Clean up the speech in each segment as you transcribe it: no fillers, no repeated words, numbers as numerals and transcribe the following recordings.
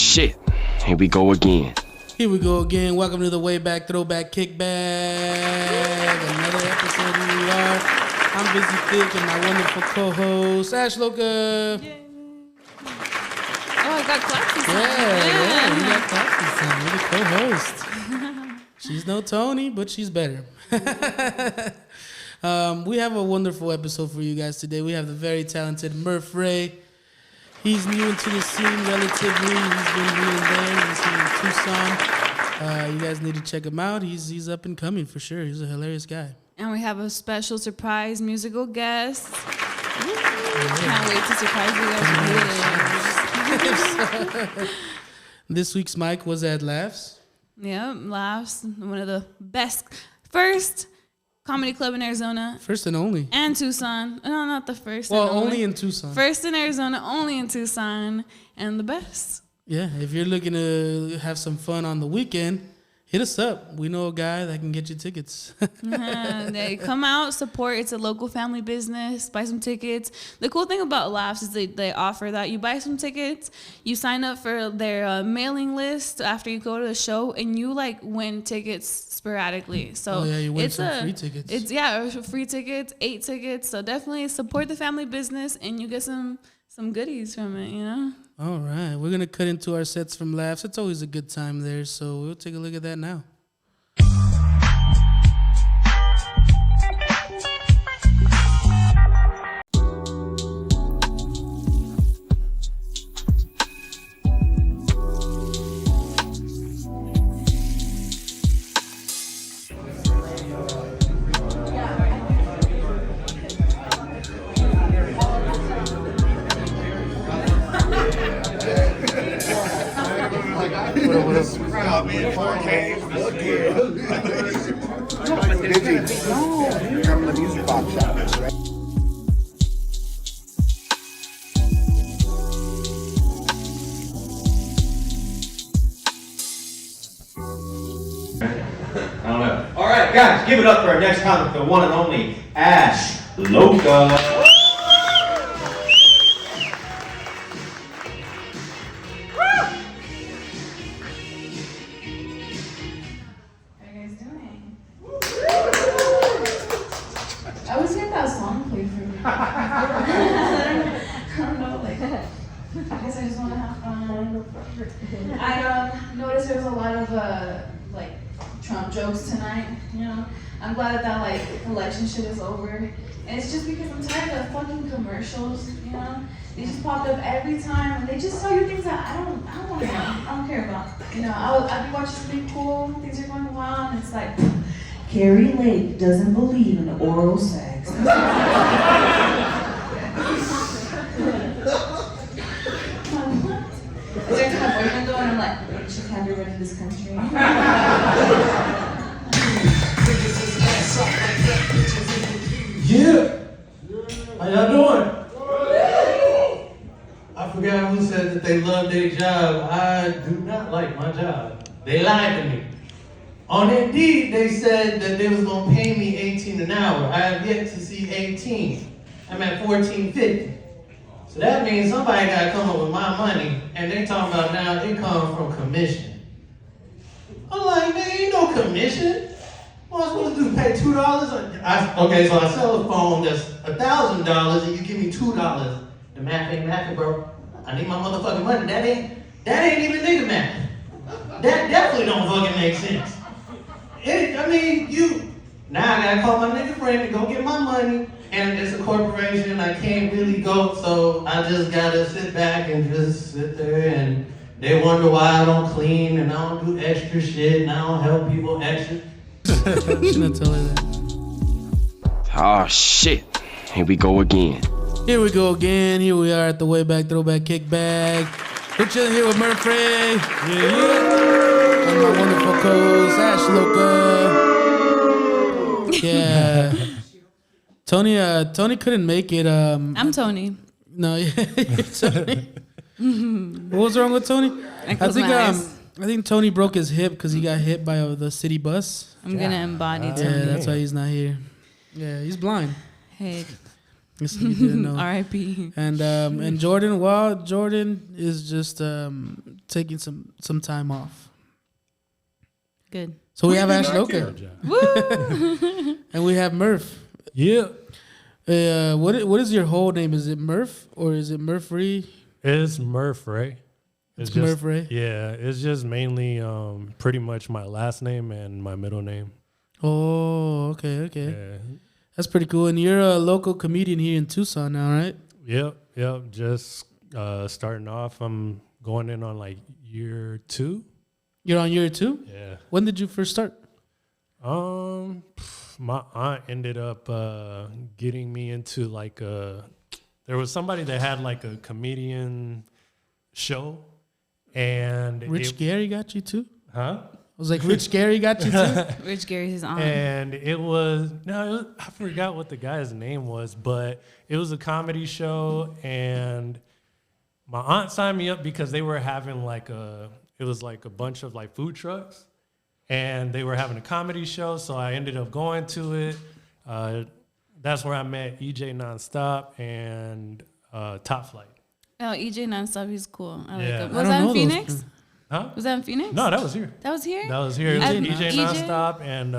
shit. Here we go again. Here we go again. Welcome to the Wayback, Throwback, Kickback. Another episode. Here we are. I'm Busy Thick and my wonderful co-host, Ash Loka. Yay. Oh, I got classes. Yeah, we got classes. We're the co-host. She's no Tony, but she's better. We have a wonderful episode for you guys today. We have the very talented Murf Ray. He's new into the scene relatively. He's been here and there. He's here in Tucson. You guys need to check him out. He's up and coming for sure. He's a hilarious guy. And we have a special surprise musical guest. Can't wait to surprise you guys with it. This week's mic was at Laffs. Yeah, Laffs, one of the best, first comedy club in Arizona. First and only. And Tucson. No, not the first. Well, and only in Tucson. First in Arizona, only in Tucson, and the best. Yeah, if you're looking to have some fun on the weekend, hit us up. We know a guy that can get you tickets. They come out, support. It's a local family business. Buy some tickets. The cool thing about Laffs is they offer that. You buy some tickets, you sign up for their mailing list after you go to the show, and you win tickets sporadically. So you win some free tickets. It's free tickets, 8 tickets. So definitely support the family business, and you get some goodies from it. You know. All right, we're going to cut into our sets from Laffs. It's always a good time there, so we'll take a look at that now. From the music box shop, right? I don't know. All right, guys, give it up for our next comic, the one and only Ash Loka. I noticed there was a lot of Trump jokes tonight. You know, I'm glad that election shit is over, and it's just because I'm tired of fucking commercials. You know, they just popped up every time, and they just tell you things that I don't want to know. I don't care about. You know, I'd be watching something cool, things are going well, and it's like, Carrie Lake doesn't believe in oral sex. I turned to my boyfriend though, and I'm like, she's happy running this country. Yeah! How y'all doing? I forgot who said that they love their job. I do not like my job. They lied to me. On Indeed, they said that they was gonna pay me $18 an hour. I have yet to see 18. I'm at $14.50. So that means somebody gotta come up with my money, and they talking about now it comes from commission. I'm like, man, ain't no commission. What am I supposed to do? Pay $2? Okay, so I sell a phone that's $1,000, and you give me $2. The math ain't mathing, bro. I need my motherfucking money. That ain't even nigga math. That definitely don't fucking make sense. Now I gotta call my nigga friend to go get my money, and it's a corporation, I can't really go, so I just gotta sit back and just sit there, and they wonder why I don't clean, and I don't do extra shit, and I don't help people extra. Shouldn't tell her that. Oh shit. Here we go again. Here we go again. Here we are at the Wayback, Throwback, Kickback. We're chilling here with Murf Ray. Yeah. And my wonderful co-host, Ash Loka. Yeah. Tony couldn't make it. I'm Tony. No, you're Tony. What was wrong with Tony? I think Tony broke his hip because he got hit by the city bus. I'm gonna embody Tony. Yeah, that's why he's not here. Yeah, he's blind. Hey. Yes, you didn't know. R.I.P. And Jordan, well, Jordan is just taking some time off. Good. So we have Ashloka. Woo! And we have Murf. Yeah. What is your whole name? Is it Murf or is it Murf Rey? It's Murf Ray. It's just, Murf Ray? Yeah, it's just mainly pretty much my last name and my middle name. Oh, okay. Yeah. That's pretty cool. And you're a local comedian here in Tucson now, right? Yep. Just starting off. I'm going in on like year 2. You're on year 2? Yeah. When did you first start? My aunt ended up getting me into like there was somebody that had like a comedian show, and Rich Gary got you too? Huh? I was like, Rich Gary got you too? Rich Gary's his aunt. And it was I forgot what the guy's name was, but it was a comedy show, and my aunt signed me up because they were having it was like a bunch of like food trucks, and they were having a comedy show, so I ended up going to it. That's where I met EJ Nonstop and Top Flight. Oh, EJ Nonstop, he's cool. I like Yeah. him. I Was don't that know in those Phoenix? people. Huh? Was that in Phoenix? No, that was here. That was here? That was here. It was EJ EJ EJ? Nonstop and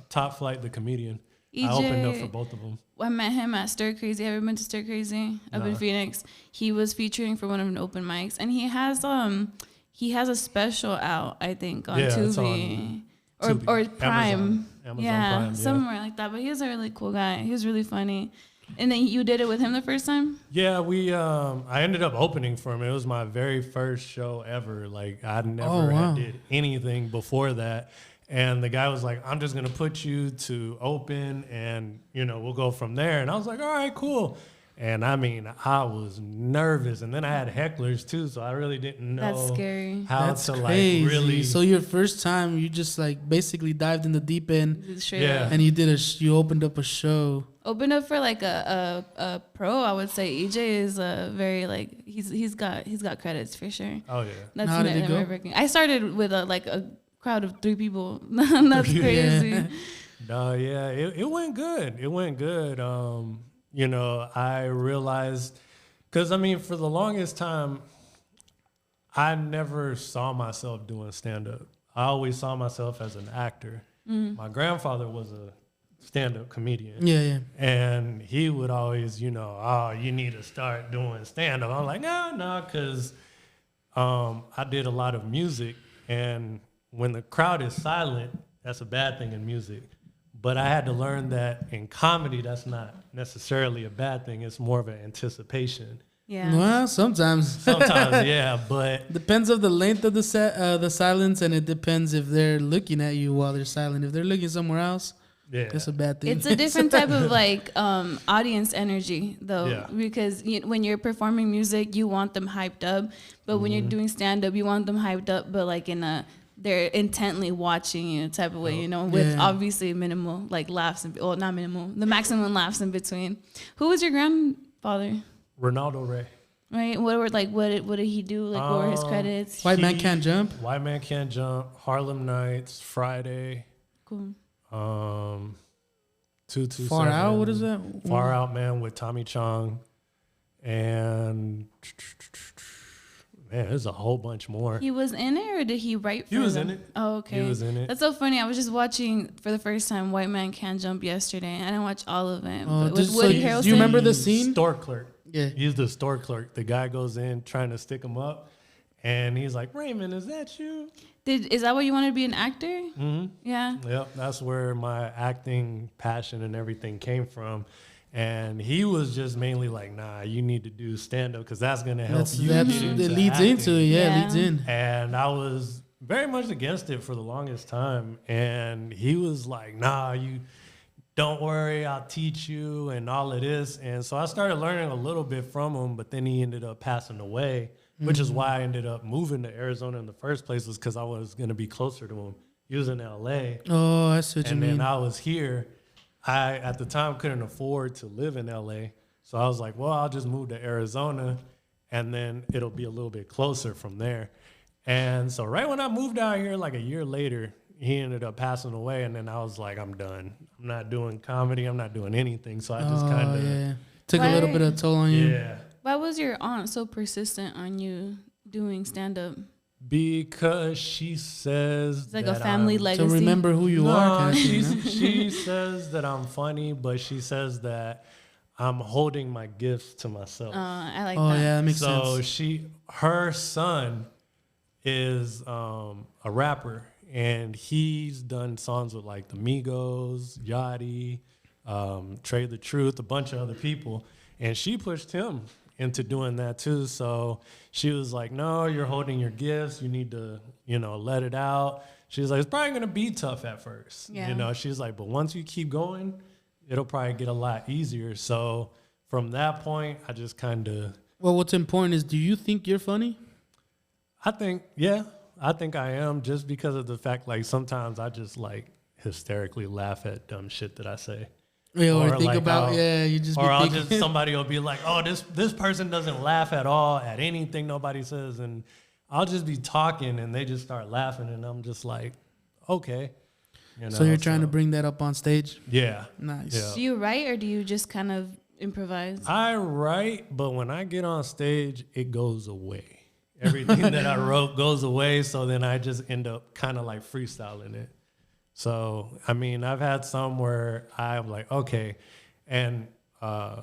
Top Flight, the comedian. I opened up for both of them. I met him at Stir Crazy. Have you ever been to Stir Crazy up in Phoenix? He was featuring for one of the open mics, and he has a special out, I think, on Yeah, it's Tubi on or Tubi. Prime. Amazon Yeah, Prime, yeah. somewhere like that. But he was a really cool guy. He was really funny. And then you did it with him the first time? Yeah, I ended up opening for him. It was my very first show ever. Like I never wow. did anything before that. And the guy was like, I'm just gonna put you to open and we'll go from there. And I was like, all right, cool. And I mean, I was nervous, and then I had hecklers too, so I really didn't know That's scary. how That's to crazy. like really. So your first time, you just like basically dived in the deep end, Straight Yeah. up. and you opened up a show. Opened up for like a pro, I would say. EJ is a very like he's got credits for sure. Oh yeah. That's How did it go? nerve-wracking. I started with a crowd of 3 people. That's crazy. Yeah. No, yeah, it went good. It went good. I realized, because I mean, for the longest time, I never saw myself doing stand-up. I always saw myself as an actor. My grandfather was a stand-up comedian. Yeah. And he would always, you need to start doing stand-up. I'm like, no, because I did a lot of music, and when the crowd is silent, that's a bad thing in music. But I had to learn that in comedy, that's not necessarily a bad thing. It's more of an anticipation. Yeah. Well, sometimes. Sometimes, yeah, but Depends of the length of the silence, and it depends if they're looking at you while they're silent. If they're looking somewhere else, yeah, that's a bad thing. It's a different type of like audience energy though, Yeah. because when you're performing music, you want them hyped up, but when you're doing stand up, you want them hyped up, but like they're intently watching you type of way, with Yeah. obviously minimal like laughs not minimal, the maximum laughs in between. Who was your grandfather? Ronaldo Ray. Right? What did he do? Like what were his credits? White Man Can't Jump. White Man Can't Jump. Harlem Nights. Friday. Cool. 227. Far Out. What is that? Far Out Man with Tommy Chong, and man, there's a whole bunch more. He was in it, or did he write for He was them? in it. Oh, okay. He was in it. That's so funny. I was just watching for the first time White Man Can't Jump yesterday. I didn't watch all of it. But with so Woody you Harrelson. remember the scene? Store clerk. Yeah. He's the store clerk. The guy goes in trying to stick him up, and he's like, Raymond, is that you? Is that what you wanted to be an actor? Mm-hmm. Yeah. Yep, that's where my acting passion and everything came from. And he was just mainly like, nah, you need to do stand-up because that's going to help you get into it leads acting. into it. Yeah, Yeah. it leads in. And I was very much against it for the longest time. And he was like, nah, you don't worry, I'll teach you and all of this. And so I started learning a little bit from him, but then he ended up passing away, which is why I ended up moving to Arizona in the first place, was because I was going to be closer to him. He was in L.A. Oh, I see what you And mean. then I was here. I, at the time, couldn't afford to live in L.A., so I was like, well, I'll just move to Arizona, and then it'll be a little bit closer from there. And so right when I moved out here, like a year later, he ended up passing away, and then I was like, I'm done. I'm not doing comedy. I'm not doing anything. So I just kind of Took a little bit of toll on you. Yeah. Why was your aunt so persistent on you doing stand-up? Because she says It's like that a family I'm- legacy. To remember who you are, kind of thing. No? She says that I'm funny, but she says that I'm holding my gifts to myself. I like Oh that. yeah, that makes So sense. her son is a rapper, and he's done songs with like the Migos, Yachty, Trey the Truth, a bunch of other people, and she pushed him into doing that too. So she was like, "No, you're holding your gifts. You need to, let it out." She's like, "It's probably gonna be tough at first, Yeah. She's like, "But once you keep going, it'll probably get a lot easier." So from that point, I just kind of. Well, what's important is, do you think you're funny? I think I am, just because of the fact, like, sometimes I just like hysterically laugh at dumb shit that I say. Yeah, or think like about, you just be or thinking. somebody will be like, "Oh, this person doesn't laugh at all at anything nobody says," and I'll just be talking and they just start laughing, and I'm just like, okay. So you're trying to bring that up on stage? Yeah. Nice. Yeah. Do you write or do you just kind of improvise? I write, but when I get on stage, it goes away. Everything that I wrote goes away, so then I just end up kind of like freestyling it. So, I mean, I've had some where I'm like, okay, and, my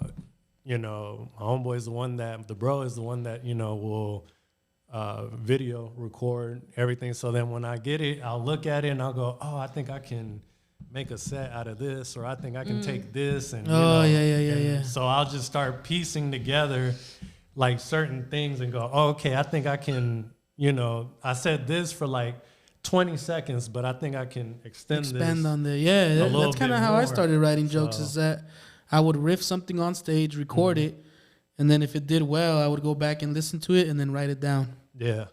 homeboy is the bro is the one that, will video record everything. So then when I get it, I'll look at it and I'll go, oh, I think I can make a set out of this, or I think I can take this. And, yeah. So I'll just start piecing together like certain things and go, oh, okay, I think I can, I said this for like 20 seconds, but I think I can expand this on the that's kind of how I started writing jokes. Is that I would riff something on stage, record it, and then if it did well, I would go back and listen to it and then write it down. Yeah.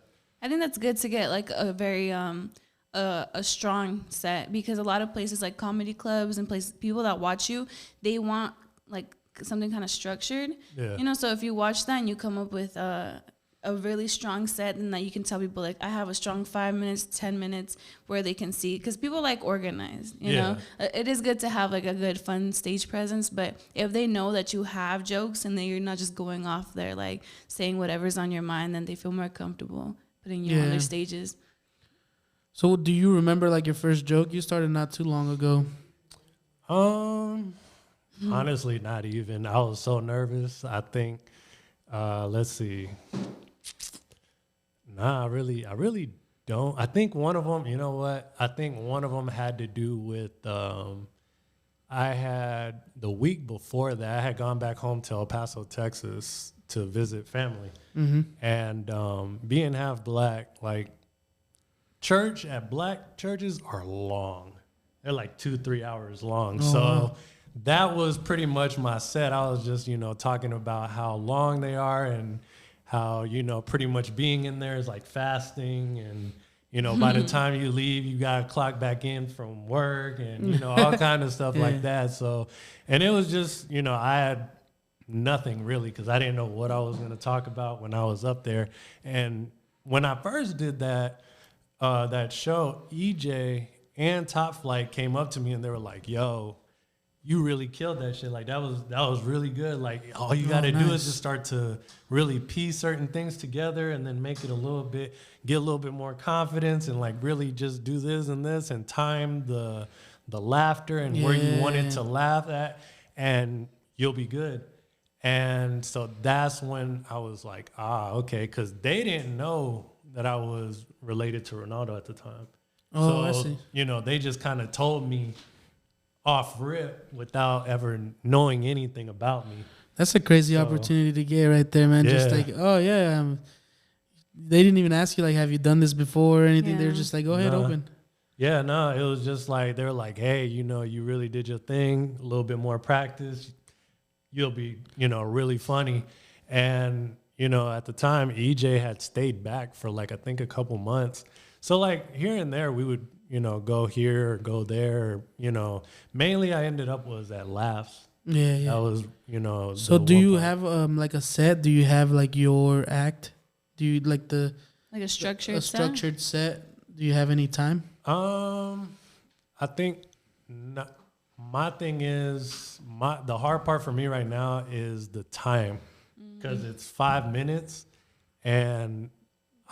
I think that's good to get like a very a strong set, because a lot of places like comedy clubs and places, people that watch you, they want like something kind of structured. Yeah. So if you watch that and you come up with a really strong set, and that you can tell people like, I have a strong 5 minutes, 10 minutes where they can see, because people like organized, you know. It is good to have like a good fun stage presence, but if they know that you have jokes and that you're not just going off there like saying whatever's on your mind, then they feel more comfortable putting you on their stages. So do you remember like your first joke? You started not too long ago. Honestly, not even. I was so nervous. I think, let's see. Nah, I really don't. I think one of them, you know what? I think one of them had to do with, I had, the week before that, I had gone back home to El Paso, Texas to visit family. And being half black, like, church at black churches are long. They're like 2-3 hours long. So that was pretty much my set. I was just, talking about how long they are and how, pretty much being in there is like fasting. And, by the time you leave, you got to clock back in from work and, all kind of stuff like that. So, and it was just, I had nothing really, because I didn't know what I was going to talk about when I was up there. And when I first did that show, EJ and Top Flight came up to me and they were like, yo, you really killed that shit. Like, that was really good. Like, all you got to do is just start to really piece certain things together and then make it get a little bit more confidence, and like really just do this and this and time the laughter and where you want it to laugh at, and you'll be good. And so that's when I was like, okay, because they didn't know that I was related to Ronaldo at the time. Oh, I see. They just kind of told me off rip without ever knowing anything about me. That's a crazy opportunity to get right there, man. Just like, they didn't even ask you, like, have you done this before or anything? They're just like, go ahead, open. Yeah, no, it was just like, they were like, hey, you really did your thing, a little bit more practice, you'll be, really funny. And, at the time, EJ had stayed back for like, I think a couple months. So like here and there, we would, go here or go there, mainly I ended up was at Laffs. Yeah. That was, So do you have like a set? Do you have like your act? Do you like a structured set? Do you have any time? I think my thing is the hard part for me right now is the time, because it's 5 minutes, and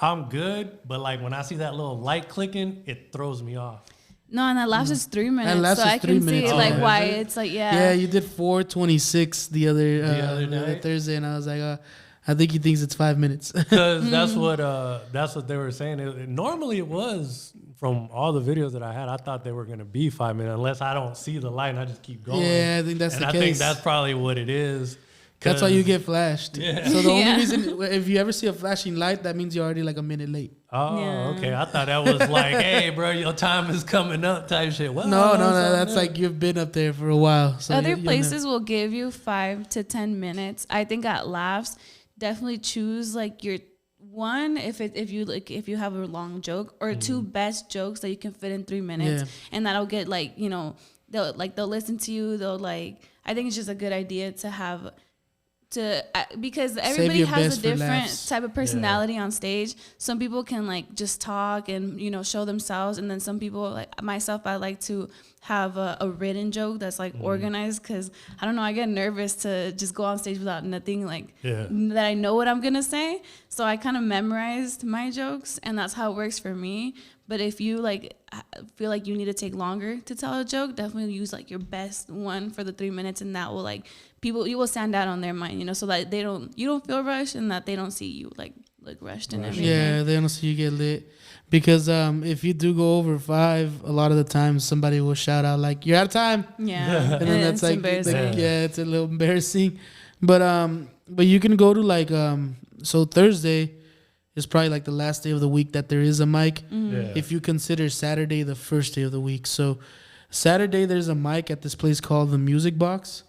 I'm good, but like when I see that little light clicking, it throws me off. No, and that Laffs is 3 minutes, Laffs so is I 3 can minutes. see Oh, like is why it? it's like Yeah, you did 4:26 the other night? Thursday, and I was like, I think he thinks it's 5 minutes. Because that's what they were saying. Normally it was, from all the videos that I had, I thought they were going to be 5 minutes, unless I don't see the light and I just keep going. Yeah, I think that's and the I case. think that's probably what it is. That's why you get flashed. Yeah. So the only Yeah. reason, if you ever see a flashing light, that means you're already like a minute late. Oh, Yeah. okay. I thought that was like, hey, bro, your time is coming up type shit. Well, No, something that's else. like you've been up there for a while. So Other you'll never- places will give you 5 to 10 minutes. I think at Laffs, definitely choose like your one if you have a long joke, or 2 best jokes that you can fit in 3 minutes, and that'll get like, you know, they'll listen to you. They'll like, I think it's just a good idea to have. Because everybody your has best a for different laughs. type of personality on stage. Some people can like just talk and, you know, show themselves, and then some people, like myself, I like to have a written joke that's like organized, because I don't know, I get nervous to just go on stage without nothing like that I know what I'm gonna say. So I kind of memorized my jokes, and that's how it works for me. But if you like feel like you need to take longer to tell a joke, definitely use like your best one for the 3 minutes, and that will like you will stand out on their mind, you know, so that you don't feel rushed, and that they don't see you like rushed and everything. Yeah, they don't see you get lit. Because if you do go over 5, a lot of the times somebody will shout out like, "You're out of time." Yeah, And then that's it's like, embarrassing. it's a little embarrassing. But you can go to like so Thursday is probably like the last day of the week that there is a mic. Yeah. If you consider Saturday the first day of the week. So Saturday there's a mic at this place called the Music Box.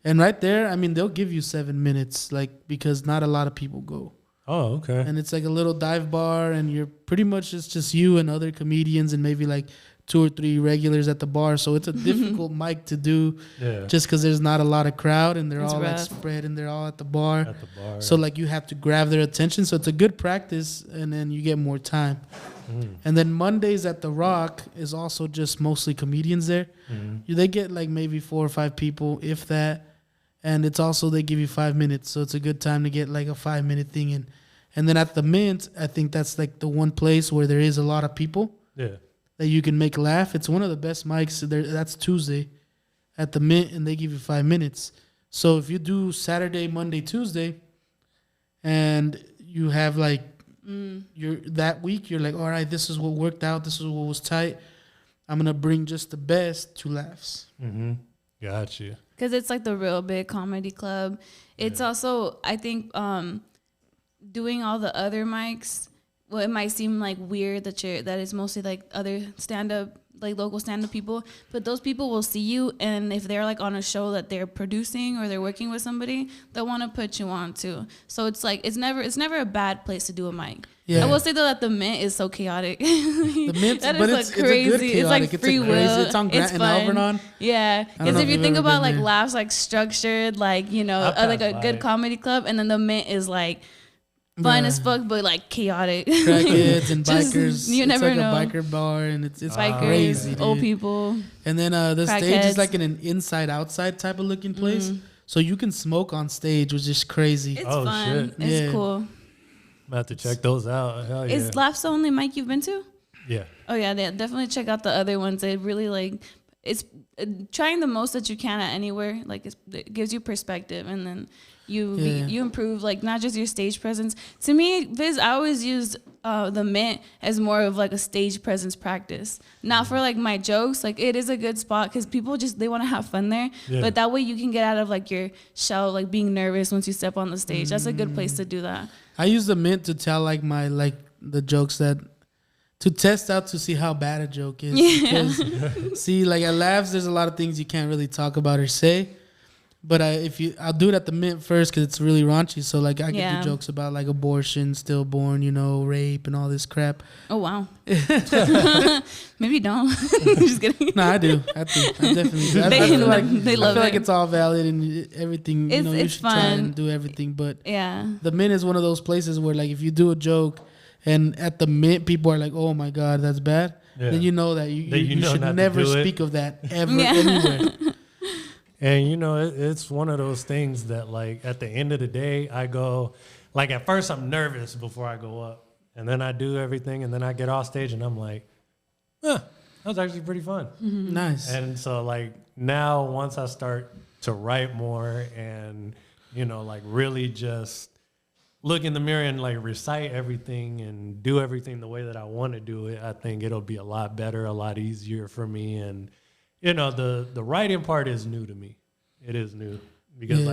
And right there, I mean, they'll give you 7 minutes, like, because not a lot of people go. Oh, okay. And it's like a little dive bar, and you're pretty much just you and other comedians and maybe like 2 or 3 regulars at the bar. So it's a difficult mic to do, just because there's not a lot of crowd, and they're It's all like rough. spread, and they're all at the bar. At the bar. So like you have to grab their attention. So it's a good practice, and then you get more time. And then Mondays at the Rock is also just mostly comedians there. They get like maybe 4 or 5 people, if that. And it's also, they give you 5 minutes. So it's a good time to get like a 5-minute thing in. And then at the Mint, I think that's like the one place where there is a lot of people that you can make laugh. It's one of the best mics. That's Tuesday at the Mint, and they give you 5 minutes. So if you do Saturday, Monday, Tuesday, and you have like that week, you're like, all right, this is what worked out. This is what was tight. I'm going to bring just the best to Laffs. Got you. Because it's like the real big comedy club. It's also, I think, doing all the other mics, well, it might seem like weird that it's mostly like other stand-up, like local stand-up people, but those people will see you, and if they're like on a show that they're producing or they're working with somebody, they'll want to put you on too. So it's like it's never a bad place to do a mic. Yeah. I will say though that the Mint is so chaotic. The Mint, That but is, it's like, a good crazy. chaotic. It's like It's a free crazy- will. It's on Grant and fun. Alvernon. Yeah, don't know because if if you you've think ever about been like there. Laffs, like structured, like, you know, I've like a passed good by. comedy club, and then the Mint is like fun Yeah. as fuck, but like chaotic. Crackheads and Just- bikers. you never it's like know. a biker bar, and it's Bikers, crazy, dude. old people. And then the stage is Crackheads. like in an inside-outside type of looking place. So you can smoke on stage, which is crazy. It's Oh, fun. shit. It's Yeah. cool. I'm about to check those out. Hell yeah. Is Laffs the only mic you've been to? Yeah. Oh yeah, definitely check out the other ones. It really like it's trying the most that you can at anywhere. Like it gives you perspective, and then you improve like not just your stage presence. To me, Viz, I always used the Mint as more of like a stage presence practice. Not for like my jokes. Like it is a good spot because people they want to have fun there. Yeah. But that way you can get out of like your shell, like being nervous once you step on the stage. That's a good place to do that. I use the Mint to tell like the jokes to test out to see how bad a joke is. Because, see, like at Laffs, there's a lot of things you can't really talk about or say. But I'll do it at the Mint first because it's really raunchy. So like I can do jokes about like abortion, stillborn, rape and all this crap. Oh wow. Maybe don't. Just kidding. No, I do. I definitely do. I feel like they love like it. it's all valid and everything. You It's should try fun. and do everything. But Yeah. the Mint is one of those places where like if you do a joke and at the Mint people are like, oh my God, that's bad. then you know that you know should not to never do it. speak of that ever anywhere. And you know, it's one of those things that like at the end of the day, I go like at first I'm nervous before I go up, and then I do everything, and then I get off stage and I'm like, that was actually pretty fun. Nice. And so like now once I start to write more and you know like really just look in the mirror and like recite everything and do everything the way that I want to do it, I think it'll be a lot better, a lot easier for me. And you know, the writing part is new to me. It is new because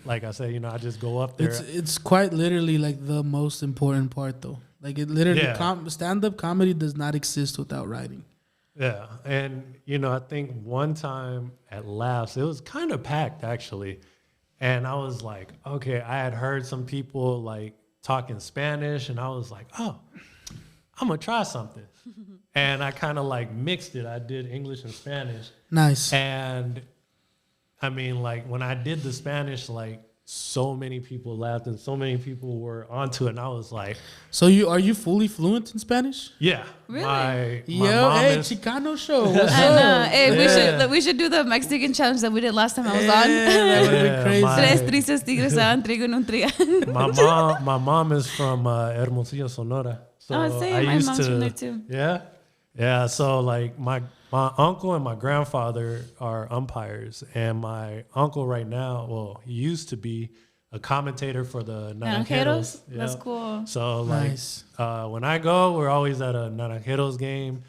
like I said, you know, I just go up there. It's quite literally like the most important part though. Like it literally stand-up comedy does not exist without writing. Yeah. And you know, I think one time at Laffs, it was kind of packed actually. And I was like, okay, I had heard some people like talking Spanish and I was like, oh, I'm gonna try something. And I kind of like mixed it. I did English and Spanish. Nice. And I mean, like when I did the Spanish, like so many people laughed and so many people were onto it. And I was like, so are you fully fluent in Spanish? yeah. Really? My Yo, mom hey, is, Chicano show. What's I up? know. Hey, we should do the Mexican challenge that we did last time I was on. That would be crazy. Tres tristes tigres se dan trigo en un trigal. my mom is from Hermosillo, Sonora. So Oh, same. I My used mom's to, from there too. Yeah. Yeah. So like my uncle and my grandfather are umpires, and my uncle right now, well, he used to be a commentator for the Naranjeros. Yeah. That's cool. So like when I go, we're always at a Naranjeros game,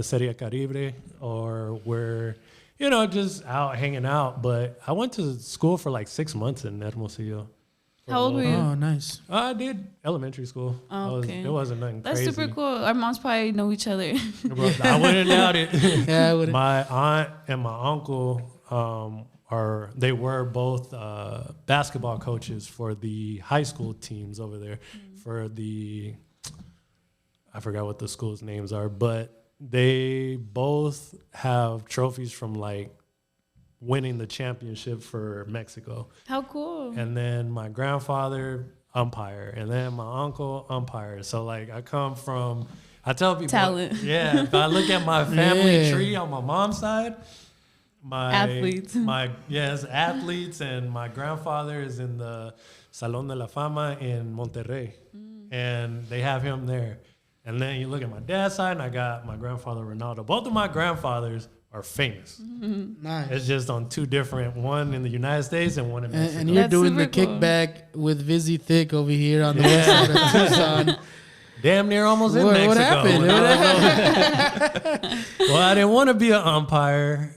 Serie Caribe, or we're, you know, just out hanging out. But I went to school for like 6 months in Hermosillo. How old were you? Oh, nice. I did elementary school. Oh, okay. It wasn't nothing That's crazy. super cool. Our moms probably know each other. I wouldn't doubt it. Yeah, I wouldn't. My aunt and my uncle they were both basketball coaches for the high school teams over there. For the, I forgot what the schools' names are, but they both have trophies from like winning the championship for Mexico. How cool. And then my grandfather, umpire. And then my uncle, umpire. So, like, I come from, I tell people. Talent. Yeah. If I look at my family Yeah. tree on my mom's side, Athletes. athletes. And my grandfather is in the Salón de la Fama in Monterrey. And they have him there. And then you look at my dad's side, and I got my grandfather, Ronaldo. Both of my grandfathers are famous. Nice. It's just on two different, one in the United States and one in Mexico. And you're That's doing the super cool. kickback with Vizzy Thick over here on the west side of Tucson. Damn near almost in Mexico. What happened? Well, I didn't want to be an umpire.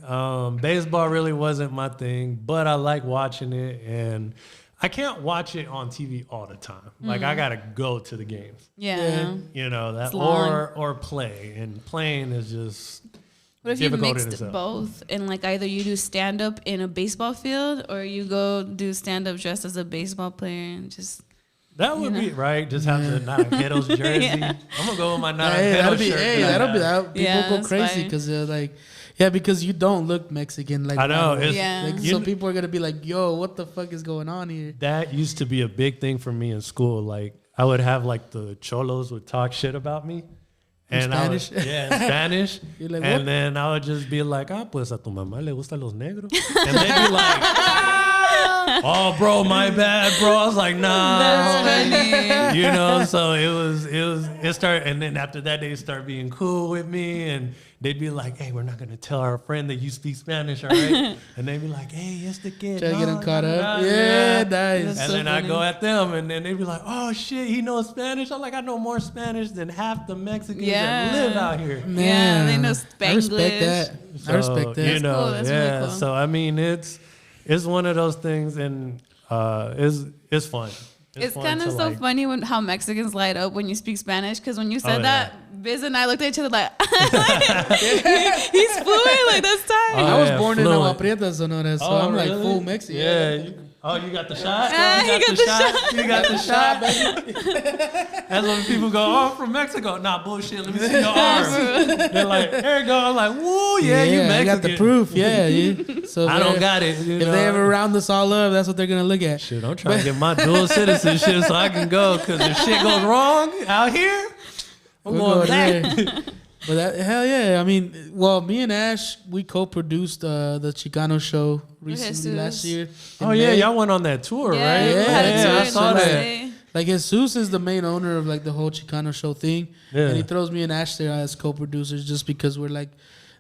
Baseball really wasn't my thing, but I like watching it, and I can't watch it on TV all the time. Like I gotta go to the games. Yeah. You know that, It's long. or play, and playing is just. What if you difficult in mixed itself. both and like either you do stand up in a baseball field or you go do stand up dressed as a baseball player and just That would be right. Just have the Naranjeros jersey. I'm gonna go with my Hey, Naranjeros that'll be, shirt. that'll be that. People Yeah, go that's crazy fine. because they're like, yeah, because you don't look Mexican. Like I know. that. It's, Yeah. Like, so people are gonna be like, yo, what the fuck is going on here? That used to be a big thing for me in school. Like I would have like the cholos would talk shit about me. And Spanish? in Spanish. You're like, and what? then I would just be like, pues a tu mamá le gustan los negros. And they'd be like, oh, bro, my bad, bro. I was like, nah. That's funny. You know, so it started, and then after that, they start being cool with me, and they'd be like, hey, we're not going to tell our friend that you speak Spanish, all right? And they'd be like, hey, it's the kid. Try to get No, them caught no, up. no, Yeah, nice. And so then I funny. go at them, and then they'd be like, oh, shit, he knows Spanish? I'm like, I know more Spanish than half the Mexicans that live out here. Yeah, they know I respect Spanglish. that. So, I respect that. You know, That's cool. That's really cool. So, I mean, it's one of those things, and it's fun. It's fun kind of to, so like, funny when how Mexicans light up when you speak Spanish. Because when you said Oh, that, Biz and I looked at each other like, he's fluent. Like that's tight. I was yeah, born in fluent. Agua Prieta, Sonora, so Oh, I'm like really? full Mexican. Yeah. You got the shot? Ah, You he got the shot. You got the shot, baby. That's when people go, oh, I'm from Mexico. Nah, bullshit. Let me see your arm. They're like, there you go. I'm like, woo, yeah, you Mexican. I got the proof. Yeah, so I don't got it. You If know? they ever round us all up, that's what they're gonna look at. Shit, I'm trying to get my dual citizenship so I can go. Because if shit goes wrong out here, I'm We're going going back. there. But hell yeah. I mean, well, me and Ash, we co-produced the Chicano show recently last year. Oh, yeah. Y'all went on that tour, right? Yeah, I saw that. Like, Jesus is the main owner of, like, the whole Chicano show thing. Yeah. And he throws me and Ash there as co-producers just because we're, like,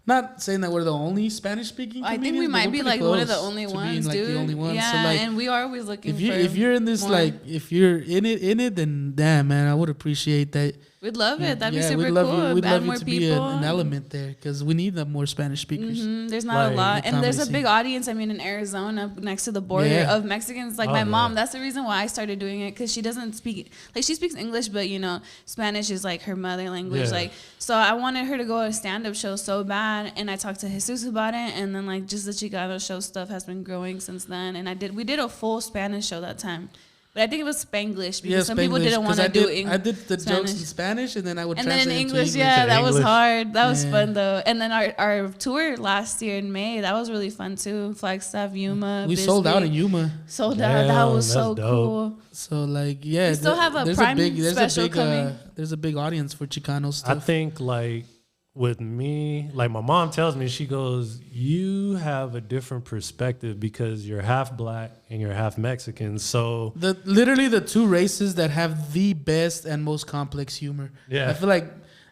not saying that we're the only Spanish-speaking I comedians, think we might be like one of the close only to ones, being, like, dude. the only ones. Yeah, So, like, and we are always looking for if you're in this, more. like, if you're in it, then damn, man, I would appreciate that. We'd love it. That'd be super we'd love cool. You, we'd Add love more you to be people. an element there because we need more Spanish speakers. There's not a lot. And there's a comedy big audience, I mean, in Arizona, next to the border Yeah. of Mexicans. Like, my mom, that's the reason why I started doing it, because she doesn't speak, like, she speaks English, but, you know, Spanish is, like, her mother language. Yeah. Like, so I wanted her to go to a stand-up show so bad, and I talked to Jesus about it, and then, like, just the Chicano show stuff has been growing since then. And we did a full Spanish show that time. But I think it was Spanglish because some people didn't want to do English. I did the jokes in Spanish and then I would translate then in into English. Yeah, that was hard. That was Yeah. fun though. And then our tour last year in May, that was really fun too. Flagstaff, Yuma. We sold out in Yuma. Sold out. That was so dope. cool. So like, yeah, We still have a there's Prime there's special a big, coming. there's a big audience for Chicano I stuff. think like with me, like my mom tells me, she goes, you have a different perspective because you're half black and you're half Mexican. So Literally the two races that have the best and most complex humor. Yeah. I feel like,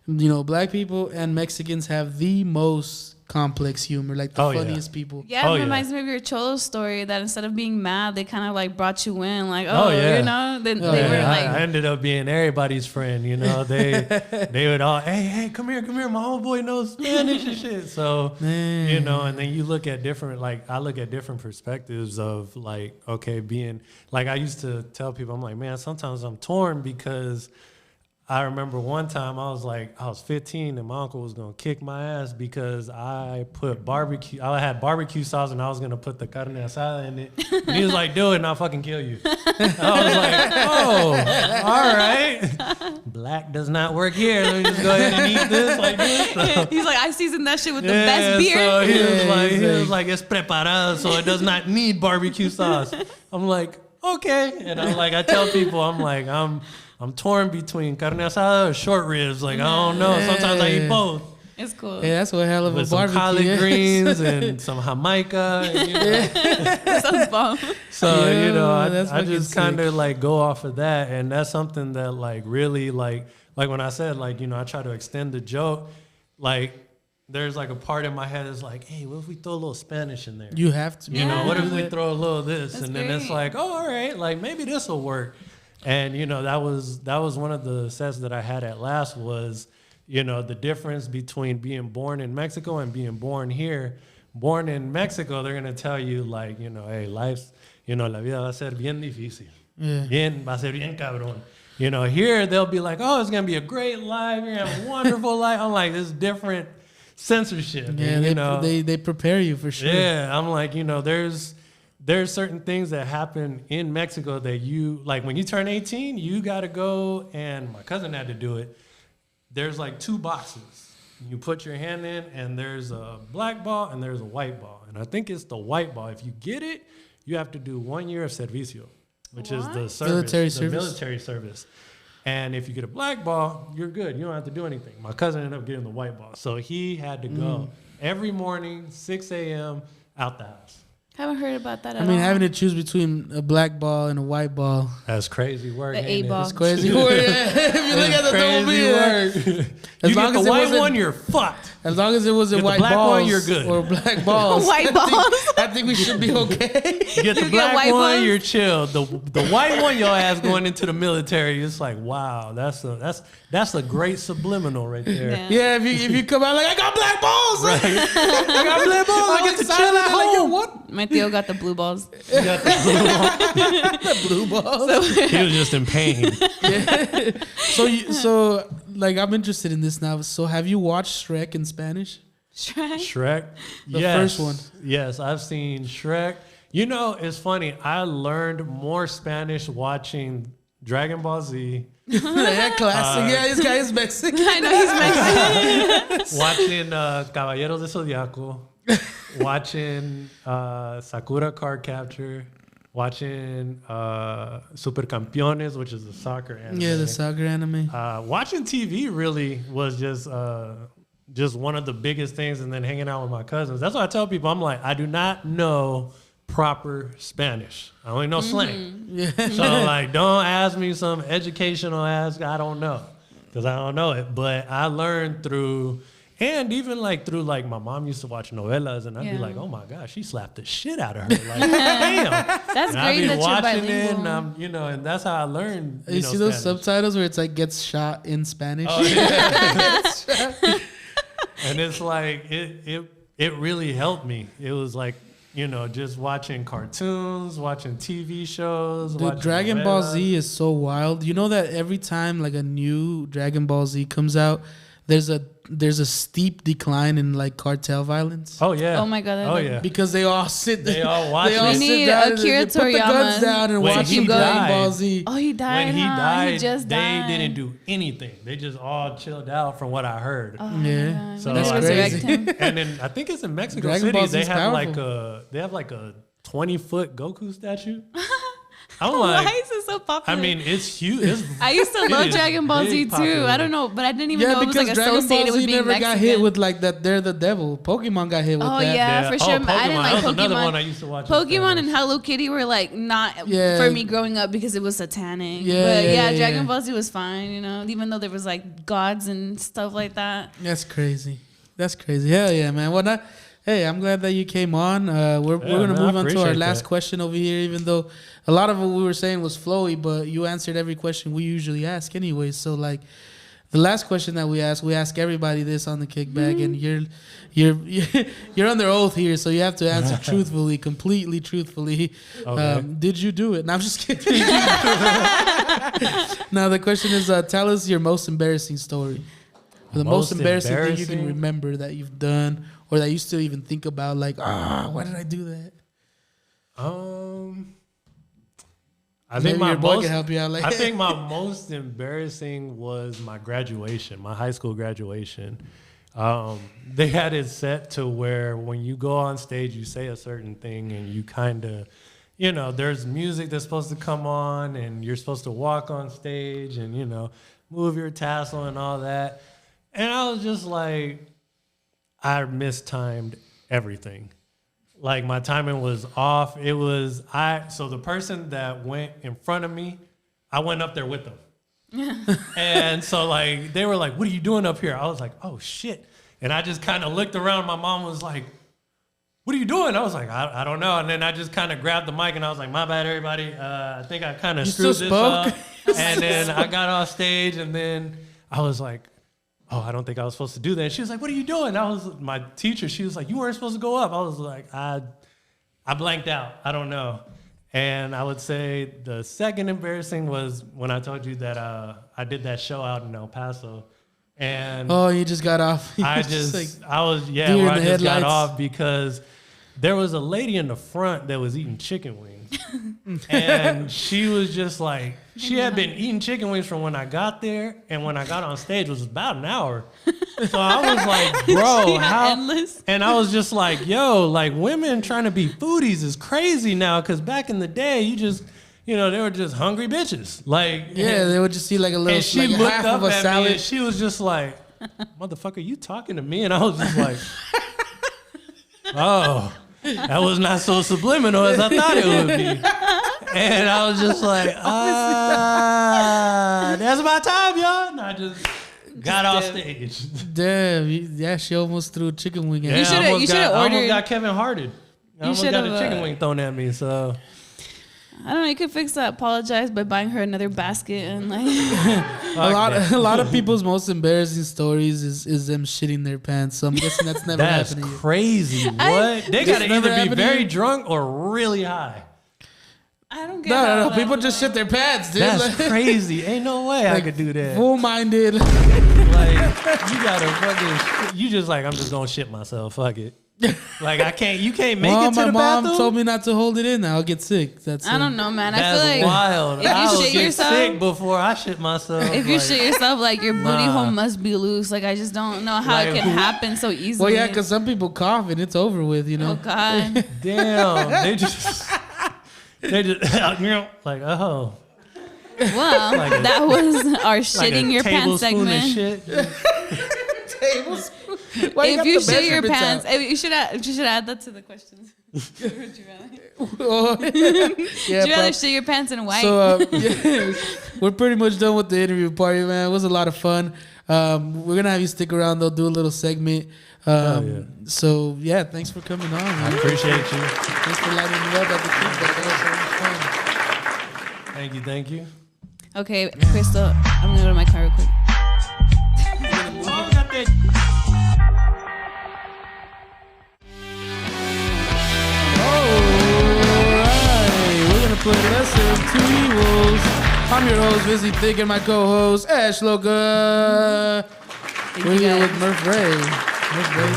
you know, black people and Mexicans have the most complex humor, like the funniest people. Yeah, it reminds me of your Cholo story that instead of being mad, they kind of like brought you in, like, you know, then they were like, I ended up being everybody's friend, you know. They would all, hey, come here, my homeboy knows Spanish and shit. So, you know, and then you look at different, like, I look at different perspectives of like, okay, being, like I used to tell people, I'm like, man, sometimes I'm torn because I remember one time I was 15 and my uncle was going to kick my ass because I had barbecue sauce and I was going to put the carne asada in it. And he was like, do it and I'll fucking kill you. And I was like, oh, all right. Black does not work here. Let me just go ahead and eat this like this. So, he's like, I seasoned that shit with the best beer. So he was like, it's preparado, so it does not need barbecue sauce. I'm like, okay. And I tell people, I'm torn between carne asada or short ribs. Like, I don't know. Sometimes I eat both. It's cool. Yeah, that's what hell of With a barbecue some collard is. greens and some Jamaica. And, you know. That sounds bomb. So, you know, that's I just fucking kind of like go off of that. And that's something that like really like when I said like, you know, I try to extend the joke, like there's like a part in my head that's like, hey, what if we throw a little Spanish in there? You have to. You know, what if we throw a little of this? That's and then it's great. like, oh, all right, like maybe this will work. And, you know, that was one of the sets that I had at Laffs was, you know, the difference between being born in Mexico and being born here. Born in Mexico, they're going to tell you, like, you know, hey, life's, you know, la vida va a ser bien difícil. Yeah. Va a ser bien cabrón. You know, here they'll be like, oh, it's going to be a great life. You're going to have a wonderful life. I'm like, this different censorship. Yeah, and, you know, they prepare you for sure. yeah, I'm like, you know, there's certain things that happen in Mexico that you, like when you turn 18, you got to go, and my cousin had to do it. There's like two boxes. You put your hand in, and there's a black ball and there's a white ball. And I think it's the white ball. If you get it, you have to do 1 year of servicio, which is the service, military service. And if you get a black ball, you're good. You don't have to do anything. My cousin ended up getting the white ball. So he had to go every morning, 6 a.m., out the house. Haven't heard about that at I mean, all. having to choose between a black ball and a white ball. That's crazy work. The ain't it? A-ball. It's crazy work. If you look at the double B, work. As You long get as the it white wasn't- one, you're fucked. As long as it wasn't Get the white black balls one, you're good. or black balls. White balls. I think we should be okay. You get the You get black white one, ones? you're chill. The white one, your ass going into the military. It's like, wow, that's a great subliminal right there. Yeah. Yeah, if you come out like, I got black balls. I got black balls. I get to chill at home. What? My Theo got the blue balls. You got the blue one. Blue balls. He was just in pain. So like, I'm interested in this now. So have you watched Shrek in Spanish? Shrek, The yes. first one. Yes, I've seen Shrek. You know, it's funny. I learned more Spanish watching Dragon Ball Z, Yeah, classic. Yeah, this guy is Mexican. I know he's Mexican. watching Caballeros de Zodiaco, watching Sakura Card Capture, watching Supercampeones, which is a soccer anime. Yeah, the soccer anime. Watching TV really was just just one of the biggest things, and then hanging out with my cousins. That's why I tell people, I'm like, I do not know proper Spanish. I only know slang. Yeah. So like, don't ask me some educational ask. I don't know, because I don't know it. But I learned through, and even like through like my mom used to watch novelas, and I'd be like, oh my gosh, she slapped the shit out of her. Like, damn. That's and great that you're watching bilingual. it, and and that's how I learned. You see those subtitles where it's like gets shot in Spanish? Oh, yeah. And it's like it really helped me. It was like, just watching cartoons, watching TV shows. Dude, Dragon Ball Z is so wild. You know that every time like a new Dragon Ball Z comes out, there's a steep decline in like cartel violence. Oh yeah. Oh my god. Because they all sit. They all watch. They all it. sit need down Akira and they put the guns Toriyama. down and When watch he Dragon died- Ball Z. Oh, he died. When he huh? died, He just they died. didn't do anything. They just all chilled out, from what I heard. Oh, Yeah. So Let's I resurrect think- him. And then I think it's in Mexico Dragon City. Ball They Z's have powerful. like a 20-foot Goku statue. I'm Why like, is it so popular? I mean, it's huge. I used to love is Dragon Ball Z big too. popular. I don't know, but I didn't even know it was because like Dragon associated Ball with Z being never Mexican. got hit with like that. They're the devil. Pokemon got hit with Oh that. yeah, for sure. Pokemon. I didn't like That was another Pokemon. one I used to watch. Pokemon and Hello Kitty were like not Yeah. for me growing up because it was satanic. Yeah, but yeah, yeah, Dragon yeah. Ball Z was fine, even though there was like gods and stuff like that. That's crazy. That's crazy. Hell yeah, man. Well, hey, I'm glad that you came on. We're gonna man, move I on to our appreciate last that. question over here. Even though a lot of what we were saying was flowy, but you answered every question we usually ask anyway. So like, the last question that we ask everybody this on the Kickback, and you're under oath here, so you have to answer truthfully, completely truthfully. Okay. Did you do it? No, I'm just kidding. Now the question is, tell us your most embarrassing story. Or the most embarrassing thing you can remember that you've done, or that you still even think about, like, why did I do that? I think Maybe your boy can help you out. Like, I think my most embarrassing was my graduation, my high school graduation. They had it set to where when you go on stage, you say a certain thing, and you kind of, there's music that's supposed to come on, and you're supposed to walk on stage and, move your tassel and all that. And I was just like, I mistimed everything. Like, my timing was off. So the person that went in front of me, I went up there with them. And so like, they were like, what are you doing up here? I was like, oh shit. And I just kind of looked around. My mom was like, what are you doing? I was like, I don't know. And then I just kind of grabbed the mic and I was like, my bad, everybody. I think I kind of screwed this up. And then I got off stage, and then I was like, oh, I don't think I was supposed to do that. And she was like, what are you doing? My teacher, she was like, you weren't supposed to go up. I was like, I blanked out. I don't know. And I would say the second embarrassing was when I told you that I did that show out in El Paso. And you just got off. I just got off because there was a lady in the front that was eating chicken wings. And she was just like, she had been eating chicken wings from when I got there, and when I got on stage, it was about an hour. So I was like, bro, how? Endless. And I was just like, yo, like, women trying to be foodies is crazy now, because back in the day, you just, they were just hungry bitches. Like, they would just see like a little, and she like looked half up of a at salad. me, and she was just like, motherfucker, you talking to me? And I was just like, oh, that was not so subliminal as I thought it would be. And I was just like, that's my time, y'all. And I just got off stage. Damn, she almost threw a chicken wing at Yeah, me. You should have I almost ordered. got Kevin Harted. I almost got a chicken wing thrown at me, so. I don't know. You could fix that. Apologize by buying her another basket and like. A lot of people's most embarrassing stories is them shitting their pants. So I'm guessing that's never That's happened to you. crazy. What? They gotta never either be happened to very you? drunk or really high. I don't get. No. how People that just works. shit their pants, dude. That's crazy. Ain't no way I could do that. Full-minded. Like, you gotta fucking, you just like, I'm just gonna shit myself. Fuck it. Like, you can't make it to my the mom bathroom. told me not to hold it in. I'll get sick. I don't know, man. That's I feel like wild. if you I'll shit get yourself- sick before I shit myself. if you Like, shit yourself, like your booty Nah. hole must be loose. Like I just don't know how Like, it can happen so easily. Well, yeah, because some people cough and it's over with, you know. Oh God. damn, they just like, oh, Well, Like a- that was our like shitting a your pants tablespoon of segment. shit. Tablespoon. Why you If got you the shit your measurements pants, out? you should add that to the questions. Would you rather? Oh, yeah, Would you rather bro. shit your pants in white? So yeah, we're pretty much done with the interview party, man. It was a lot of fun. We're gonna have you stick around. They'll do a little segment. So yeah, thanks for coming on. I Man. appreciate you. Thanks for lighting me up at the Kickback. That was so much fun. Thank you. Okay, Crystal, I'm gonna go to my car real quick. Alright, we're gonna play Lesser of Two Evils. I'm your host, Busy Thick, and my co-host, Ash Loca. We're here with Murf Ray. Murf Ray,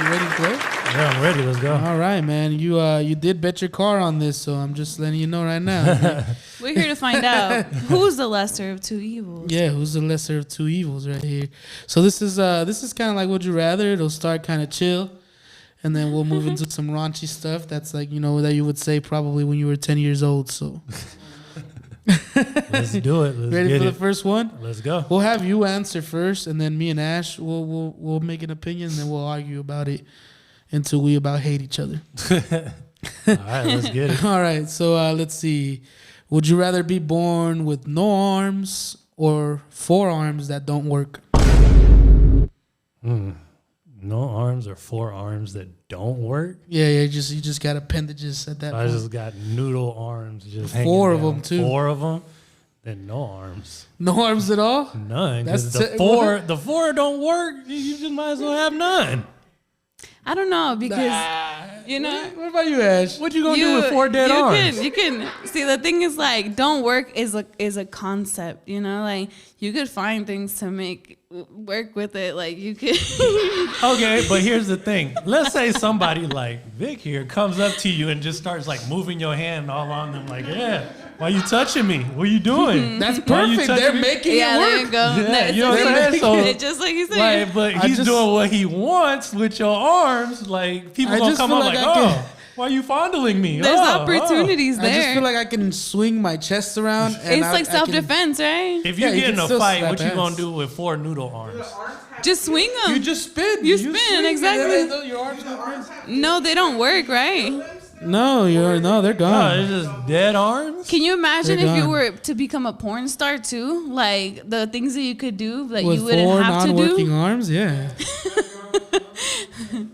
you ready to play? Yeah, I'm ready. Let's go. All right, man. You did bet your car on this, so I'm just letting you know right now. We're here to find out who's the lesser of two evils. Yeah, who's the lesser of two evils right here? So this is kind of like Would You Rather. It'll start kind of chill, and then we'll move into some raunchy stuff. That's like that you would say probably when you were 10 years old. So Let's do it. Let's ready get for it. the first one? Let's go. We'll have you answer first, and then me and Ash we'll make an opinion, and then we'll argue about it until we about hate each other. All right, let's get it. All right, so let's see. Would you rather be born with no arms or 4 arms that don't work? No arms or 4 arms that don't work. Yeah, you just got appendages at that I point. just got noodle arms. Just 4 of hanging them down. too. 4 of them. Then no arms. No arms at all? None. That's Because the four don't work. You just might as well have none. I don't know because What about you, Ash? What you gonna do with 4 dead arms? You can see the thing is like don't work is a concept, like you could find things to make work with it, like you could. Okay, but here's the thing. Let's say somebody like Vic here comes up to you and just starts like moving your hand all on them, like, yeah, why you touching me? What you doing? That's Why you perfect. touching They're me? making Yeah, it there work. you go. Yeah, you know what I'm saying? So, It's just like you said. like, but I he's just- doing what he wants with your arms. Like people I gonna just come feel up like like, I oh, can- why you fondling me? There's Oh, opportunities I just there. feel like I can swing my chest around. And It's like I can- self-defense, right? If you Yeah, you get in can a still fight, slap what you gonna ass. do with 4 noodle arms? Just swing them. You just spin. You spin, exactly. Your arms don't work. No, they don't work, right? No, they're Oh, gone. it's just dead arms. Can you imagine They're if you gone. were to become a porn star too? Like the things that you could do that With you wouldn't 4 have to non-working do. arms, yeah.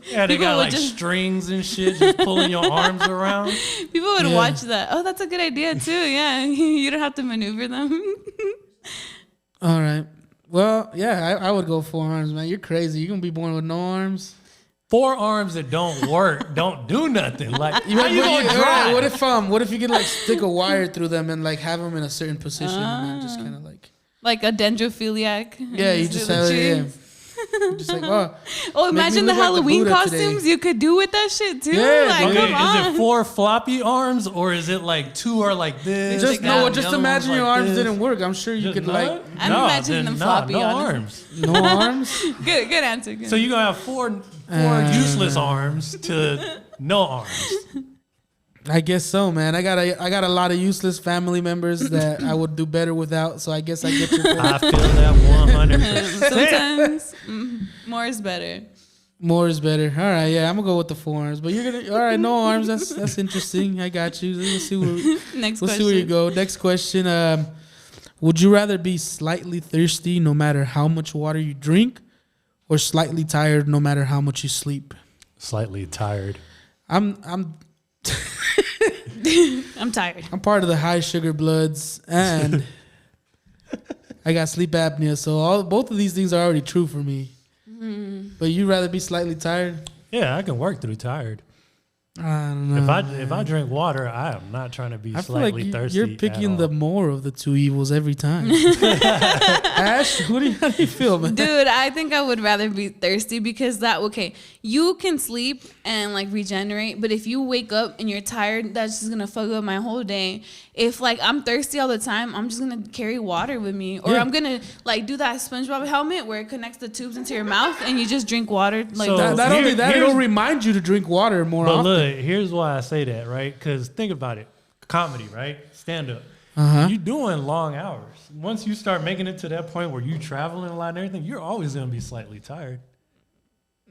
Yeah, they People got would like just- strings and shit, just pulling your arms around. People would Yeah. watch that. Oh, that's a good idea too. Yeah, you don't have to maneuver them. All right. Well, yeah, I would go 4 arms, man. You're crazy. You're gonna be born with no arms. 4 arms that don't work, don't do nothing. Like how you But gonna all right, drive? what if you could like stick a wire through them and like have them in a certain position and then just kind of like Like a dendrophiliac. yeah, you just have just like oh Oh, Make imagine me the look like the Halloween Buddha costumes today. you could do with that shit too. Yeah, like, dude. Okay, come on. is it 4 floppy arms or is it like 2 are like this? just and no, the just other imagine one's your like arms this? didn't work. I'm sure you Just could none? like I'm No, imagining then them floppy, no honestly. arms. no arms. Good answer. Good. So you're gonna have 4 useless arms to no arms. I guess so, man. I got a lot of useless family members that I would do better without. So I guess I get your point. I feel that 100%. Sometimes more is better. More is better. All right, yeah, I'm gonna go with the 4 arms. But you're gonna all right, no arms. That's interesting. I got you. We'll see Next we'll question. see where you go. Next question. Would you rather be slightly thirsty no matter how much water you drink, or slightly tired no matter how much you sleep? Slightly tired. I'm I'm tired. I'm part of the high sugar bloods, and I got sleep apnea. So both of these things are already true for me. But you'd rather be slightly tired? Yeah, I can work through tired. I don't know. If I drink water, I am not trying to be I feel like slightly thirsty. you're picking at the all. more of the 2 evils every time. Ash, how do you feel, man? Dude, I think I would rather be thirsty because you can sleep and like regenerate, but if you wake up and you're tired, that's just gonna fuck up my whole day. If like I'm thirsty all the time, I'm just gonna carry water with me, or Yeah. I'm gonna like do that SpongeBob helmet where it connects the tubes into your mouth and you just drink water. Like So- that's- Not only that, here's- it'll remind you to drink water more But often. look, here's why I say that, right? Because think about it. Comedy, right? Stand up. You doing long hours. Once you start making it to that point where you traveling a lot and everything, you're always going to be slightly tired.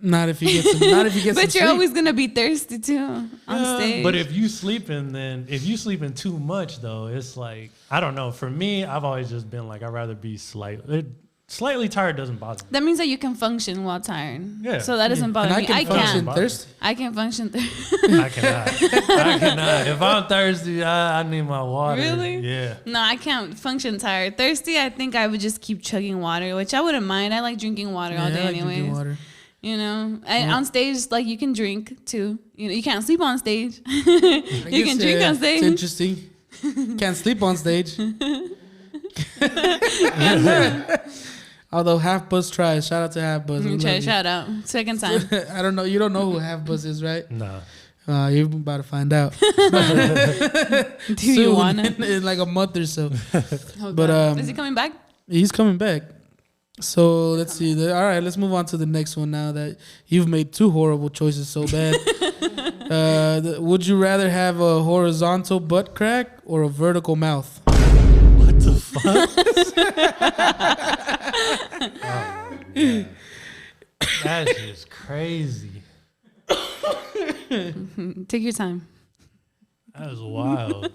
Not if you get some. Not if you get some But you're sleep. always gonna be thirsty too on stage. But if you sleeping too much though, it's like I don't know. For me, I've always just been like I'd rather be slightly tired doesn't bother me. that means that you can function while tired. Yeah. So that doesn't bother And I me. can I function can't. thirsty. I can function thirsty. I cannot. If I'm thirsty, I need my water. Really? Yeah. No, I can't function tired. Thirsty, I think I would just keep chugging water, which I wouldn't mind. I like drinking water all day I like drinking anyways. water. You know, and on stage, like you can drink too. You know, you can't sleep on stage. I You can guess, drink on stage. It's interesting. Can't sleep on stage. Although Half Buzz tries. Shout out to Half Buzz. We love you. Shout out. Second time. I don't know. You don't know who Half Buzz is, right? No. You're about to find out. Do you wanna? In like a month or so. Oh, But God. Is he coming back? he's coming back. So let's see. All right, let's move on to the next one now that you've made two horrible choices so bad. Would you rather have a horizontal butt crack or a vertical mouth? What the fuck? Oh, that's just crazy. Take your time. That was wild.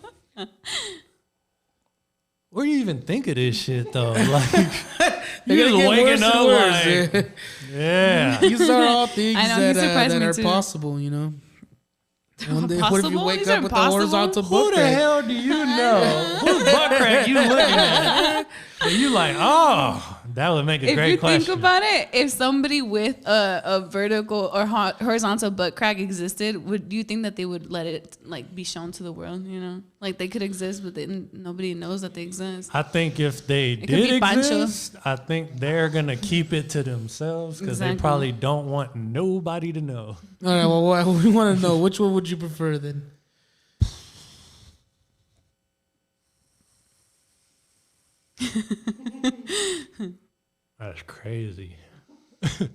Where do you even think of this shit though? Like you They're just gonna get waking worse and up worse, like, yeah. These are all things I know, he surprised that me are too. possible, you know. One day, what if you Possible? wake These up are with possible? a horizontal Who butt the crack? hell do you know? Whose butt crack you looking at? And you like, oh, that would make a If great you question. think about it, if somebody with a vertical or horizontal butt crack existed, would you think that they would let it like be shown to the world? You know, like they could exist, but nobody knows that they exist. I think if they could did be Pancho. exist, I think they're gonna keep it to themselves because they Exactly. probably don't want nobody to know. All right, well, we want to know which one would you prefer then? That's crazy. 'Cause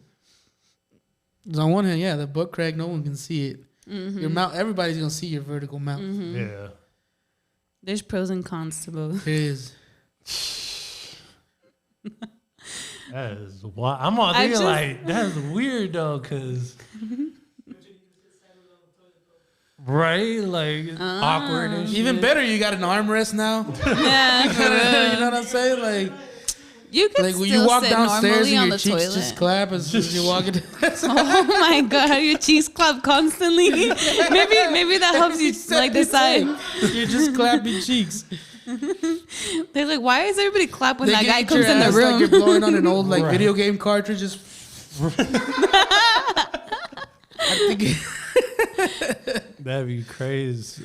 on one hand, yeah, the butt crack, no one can see it. Your mouth, everybody's gonna see your vertical mouth. Yeah. There's pros and cons to both. It is. That is wild. I'm all I thinking just- like that's weird though, cause right, like awkward and shit. Even better, you got an armrest now. Yeah, You know what I'm saying? Like you could when still you walk sit downstairs normally and on your the cheeks toilet. just clap as you're walking. Oh my god, your cheeks clap constantly. maybe that helps you like decide. You're just clapping cheeks. They're like, why is everybody clap when They that get guy at your comes in the ass room? like you're blowing on an old like Right. video game cartridge. Just I think That'd be crazy.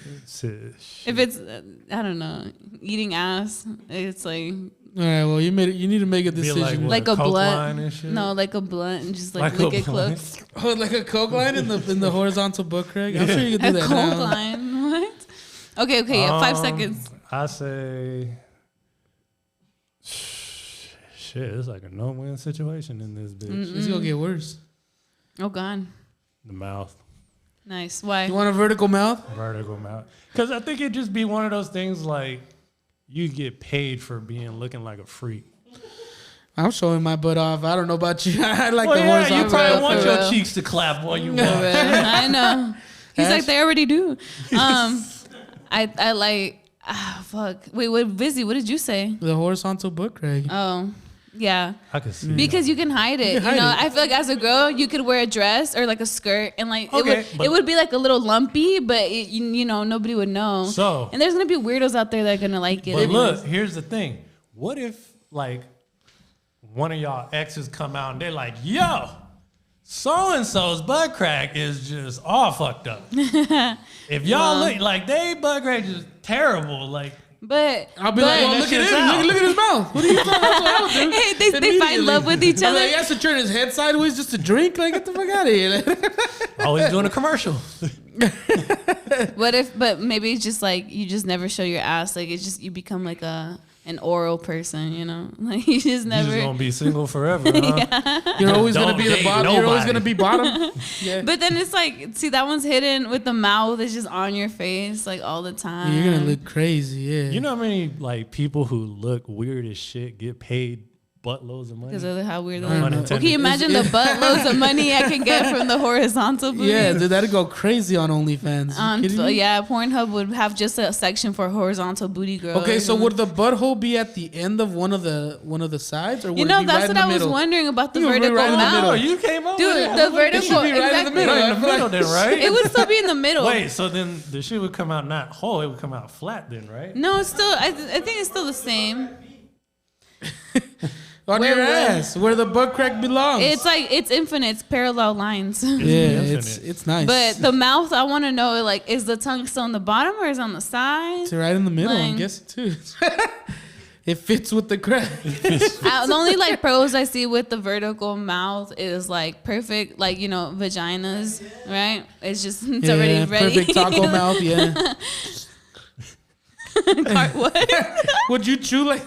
If it's, I don't know, eating ass, it's like all right. Well, you made it. You need to make a Be decision. what, like a Coke line blunt. and shit? No, like a blunt and just Like like lick a it blunt? close. Oh, like a Coke line in the horizontal butt crack. I'm sure you can A do that coke now. line. What? Okay, yeah, 5 seconds. I say, shit, it's like a no-win situation in this bitch. It's gonna get worse. Oh god, The mouth, nice. Why? You want a vertical mouth? vertical mouth. Because I think it'd just be one of those things like you get paid for looking like a freak. I'm showing my butt off. I don't know about you. I like Well, the yeah, horizontal. you probably butt want crack. your cheeks to clap while you walk. I know. He's Ash? like, they already do. I like. Fuck. Wait, what? Busy. What did you say? The horizontal butt crack. Oh, yeah. I could see Because you can hide it. You, hide know, it. I feel like as a girl, you could wear a dress or like a skirt, and like Okay, but- it would be like a little lumpy, but you know nobody would know. So- and there's gonna be weirdos out there that are gonna like it. But anyways. look, here's the thing. What if like one of y'all exes come out and they're like, yo, so-and-so's butt crack is just all fucked up. If y'all look like they butt crack is terrible, like But I'll be like, well, that look at shit's him. out. Look at his mouth. What are you talking about? hey, they find love with each I mean, other. he has to turn his head sideways just to drink. Like, get the fuck out of here. always doing a commercial. What if? But maybe it's just like you just never show your ass. Like it's just you become like an oral person. You know, like you just You never. just gonna be single forever, huh? You're always gonna Don't be the date bottom. You're always nobody. gonna be bottom. Yeah. But then it's like, see, that one's hidden with the mouth. It's just on your face like all the time. You're gonna look crazy. Yeah. You know how many like people who look weird as shit get paid buttloads of money. Because of how weird No they pun are. Well, intended. can you imagine the buttloads of money I can get from the horizontal booty? Yeah, dude, that'd go crazy on OnlyFans. You kidding me? Yeah, Pornhub would have just a section for horizontal booty girls. Okay, so would the butthole be at the end of one of the sides, or would You it know, be that's right in what the I was middle? wondering about the You would be vertical right in the mouth. middle. You came up with Dude, it. the vertical It should be right in the exactly. middle. Right in the middle then, right? It would still be in the middle. Wait, so then the shit would come out not whole, it would come out flat then, right? No, it's still. I think it's still the same. On Where your would- ass, where the butt crack belongs. It's like it's infinite. It's parallel lines. yeah, infinite. it's nice. But the mouth, I want to know, like, is the tongue still on the bottom or is it on the side? it's right in the middle. I'm Like- guessing too. It fits with the crack. The only like pros I see with the vertical mouth is like perfect, like, you know, vaginas, right? It's just it's already ready. Perfect taco mouth. Yeah. What? Would you chew like?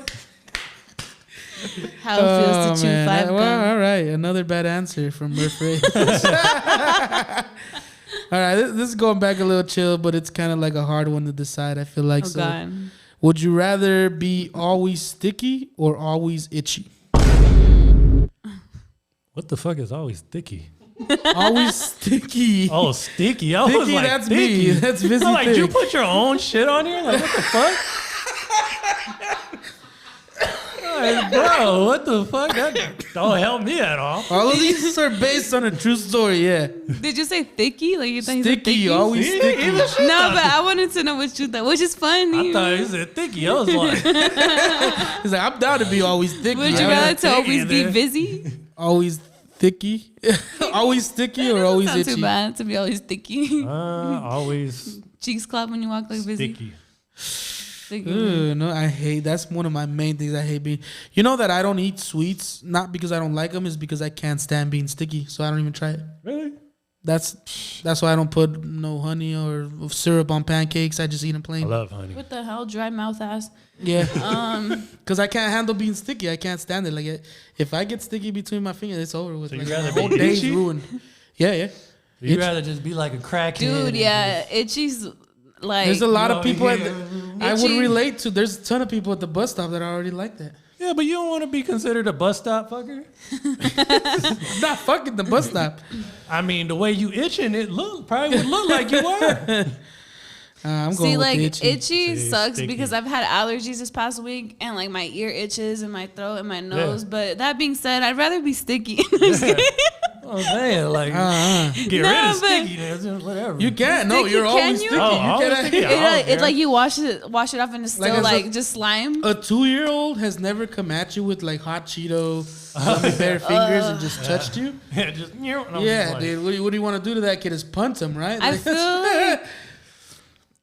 How it feels to chew man. five Well, gum. all right, another bad answer from Murf Ray. All right, this is going back a little chill, but it's kind of like a hard one to decide. I feel like Oh so. God. Would you rather be always sticky or always itchy? What the fuck is always sticky? Always sticky. Oh, sticky. I was Sticky, like, that's sticky. me. That's busy. I'm like, you Thick. put your own shit on here? Like, what the fuck? Like, bro, what the fuck? That don't help me at all. All of these are based on a true story. Yeah, Did you say thicky? Like you thought you said sticky. thicky? Always See, sticky. even shit. No, but I wanted to know what you thought, which is funny. I thought you said thicky. I was like, He's like, I'm down to be always sticky. Would you I rather don't- to always be then. busy? always thicky? Always sticky or always Not itchy? too bad to be always sticky. always Cheeks clap when you walk like busy. sticky. Sticky. Ooh, no, I hate. That's one of my main things I hate being. You know that I don't eat sweets, not because I don't like them, is because I can't stand being sticky. So I don't even try it. Really? That's why I don't put no honey or syrup on pancakes. I just eat them I plain. love honey. What the hell, dry mouth ass? Yeah, because I can't handle being sticky. I can't stand it. Like if I get sticky between my fingers, it's over with. So Like, you'd rather the whole be day's itchy? ruined. Yeah, yeah. You'd Itchy. rather just be like a crackhead. Dude, and yeah, itchy's like. There's a lot of No, people yeah. I would Itchy. relate to. There's a ton of people at the bus stop that are already like that. Yeah, but you don't want to be considered a bus stop fucker. I'm not fucking the bus stop. I mean, the way you itching, probably would look like you were. I'm going See, with like the itchy, See, sucks sticky. because I've had allergies this past week and like my ear itches and my throat and my nose. But that being said, I'd rather be sticky. I'm saying, like, get No, rid of but- stickiness, whatever. You can't. No, Sticky, you're can always you? sticky. Oh, You always cannot. sticky. I don't It's care. like you wash it off and it's Like still as a- like just slime. A 2-year-old has never come at you with like hot Cheeto, gummy bear fingers, and just touched you. Yeah, just, and I'm Yeah, just like, dude. What do you want to do to that kid? Is punch him, right? I Like, feel like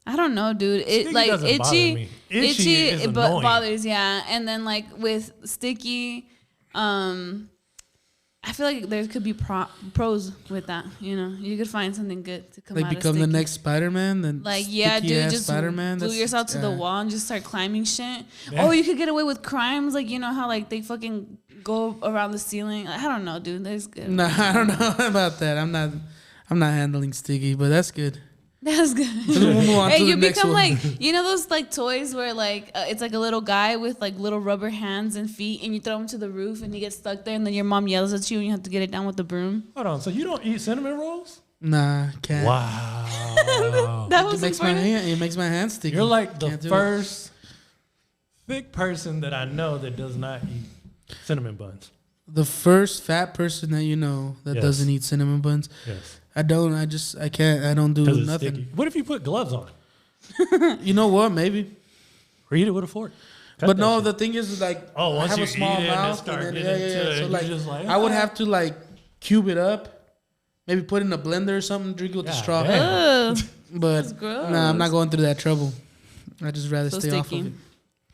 I don't know, dude. It Sticky like doesn't bother me. Itchy is it annoying. bothers, yeah. And then like with sticky, I feel like there could be pros with that. You know, you could find something good to come like out become of the sticky. next Spider-Man. Then Like yeah, dude, sticky-ass just Spider-Man. glue That's- yourself to the yeah. wall and just start climbing shit. Yeah. Or you could get away with crimes, like you know how like they fucking go around the ceiling. I don't know, dude. That's good. Nah, I don't know about that. I'm not handling sticky, but that's good. That's good. We'll move on Hey, to you the next become one. like, you know those like toys where like it's like a little guy with like little rubber hands and feet, and you throw him to the roof and he gets stuck there, and then your mom yells at you and you have to get it down with the broom. hold on. So you don't eat cinnamon rolls? Nah, can't. Wow. That It was makes my important. hand. It makes my hand sticky. You're like the Can't do it. first thick person that I know that does not eat cinnamon buns. The first fat person that you know that Yes. doesn't eat cinnamon buns. Yes. I don't. I can't. I don't do Because it's nothing. sticky. What if you put gloves on? You know what? Maybe. Or eat it with a fork? Cut But that no, shit. the thing is like Oh, I once have you a small eat it and it mouth, start and then, getting into it, So you're like, just like, I would have to like cube it up, maybe put it in a blender or something, drink it with the God straw. damn. Ugh, But gross. nah, I'm not going through that trouble. I just rather so stay off sticky. of it.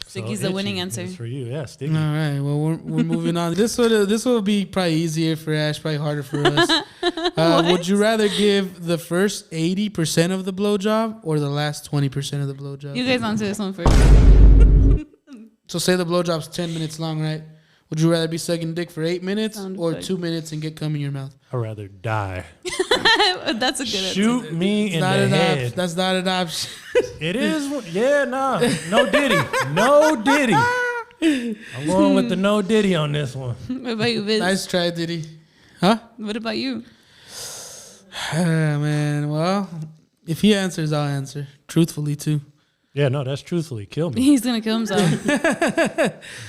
Sticky's So the winning itchy answer. is for you, yeah, sticky. All right, well we're moving on. This will be probably easier for Ash, probably harder for us. Would you rather give the first 80% of the blowjob or the last 20% of the blowjob? You guys answer this one first. So say the blowjob's 10 minutes long, right? Would you rather be sucking dick for 8 minutes Sound or effect. 2 minutes and get cum in your mouth? I'd rather die. That's a good answer. Shoot me in the head. That's not an option. It is. Yeah, nah. No Diddy. No Diddy. I'm going with the no Diddy on this one. What about you, Viz? Nice try, Diddy. Huh? What about you? Man, well, if he answers, I'll answer. Truthfully, too. Yeah, no, that's truthfully. Kill me. He's gonna kill himself.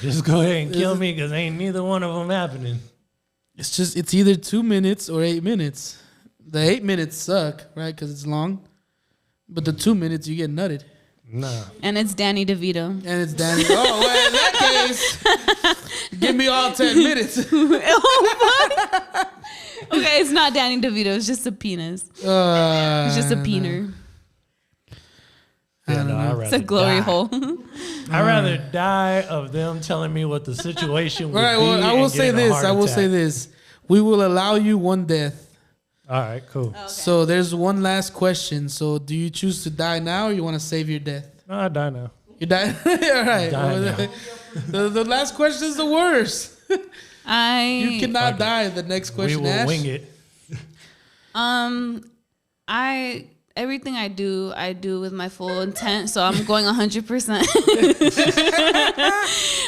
Just go ahead and kill me because ain't neither one of them happening. It's either 2 minutes or 8 minutes. The 8 minutes suck, right? Because it's long. But the 2 minutes, you get nutted. Nah. And it's Danny DeVito. And it's Danny. Oh, well, in that case, give me all 10 minutes. Okay, it's not Danny DeVito. It's just a penis. It's just a peener. Yeah, no, It's a glory hole. I'd rather die of them telling me what the situation would All right, be. well, I will say this. I will say this. We will allow you one death. All right, cool. Okay. So there's one last question. So do you choose to die now or you want to save your death? No, I die now. You die? All right. Die The last question is the worst. You cannot die. The next question, We will Ash. wing it. Everything I do with my full intent, so I'm going 100%.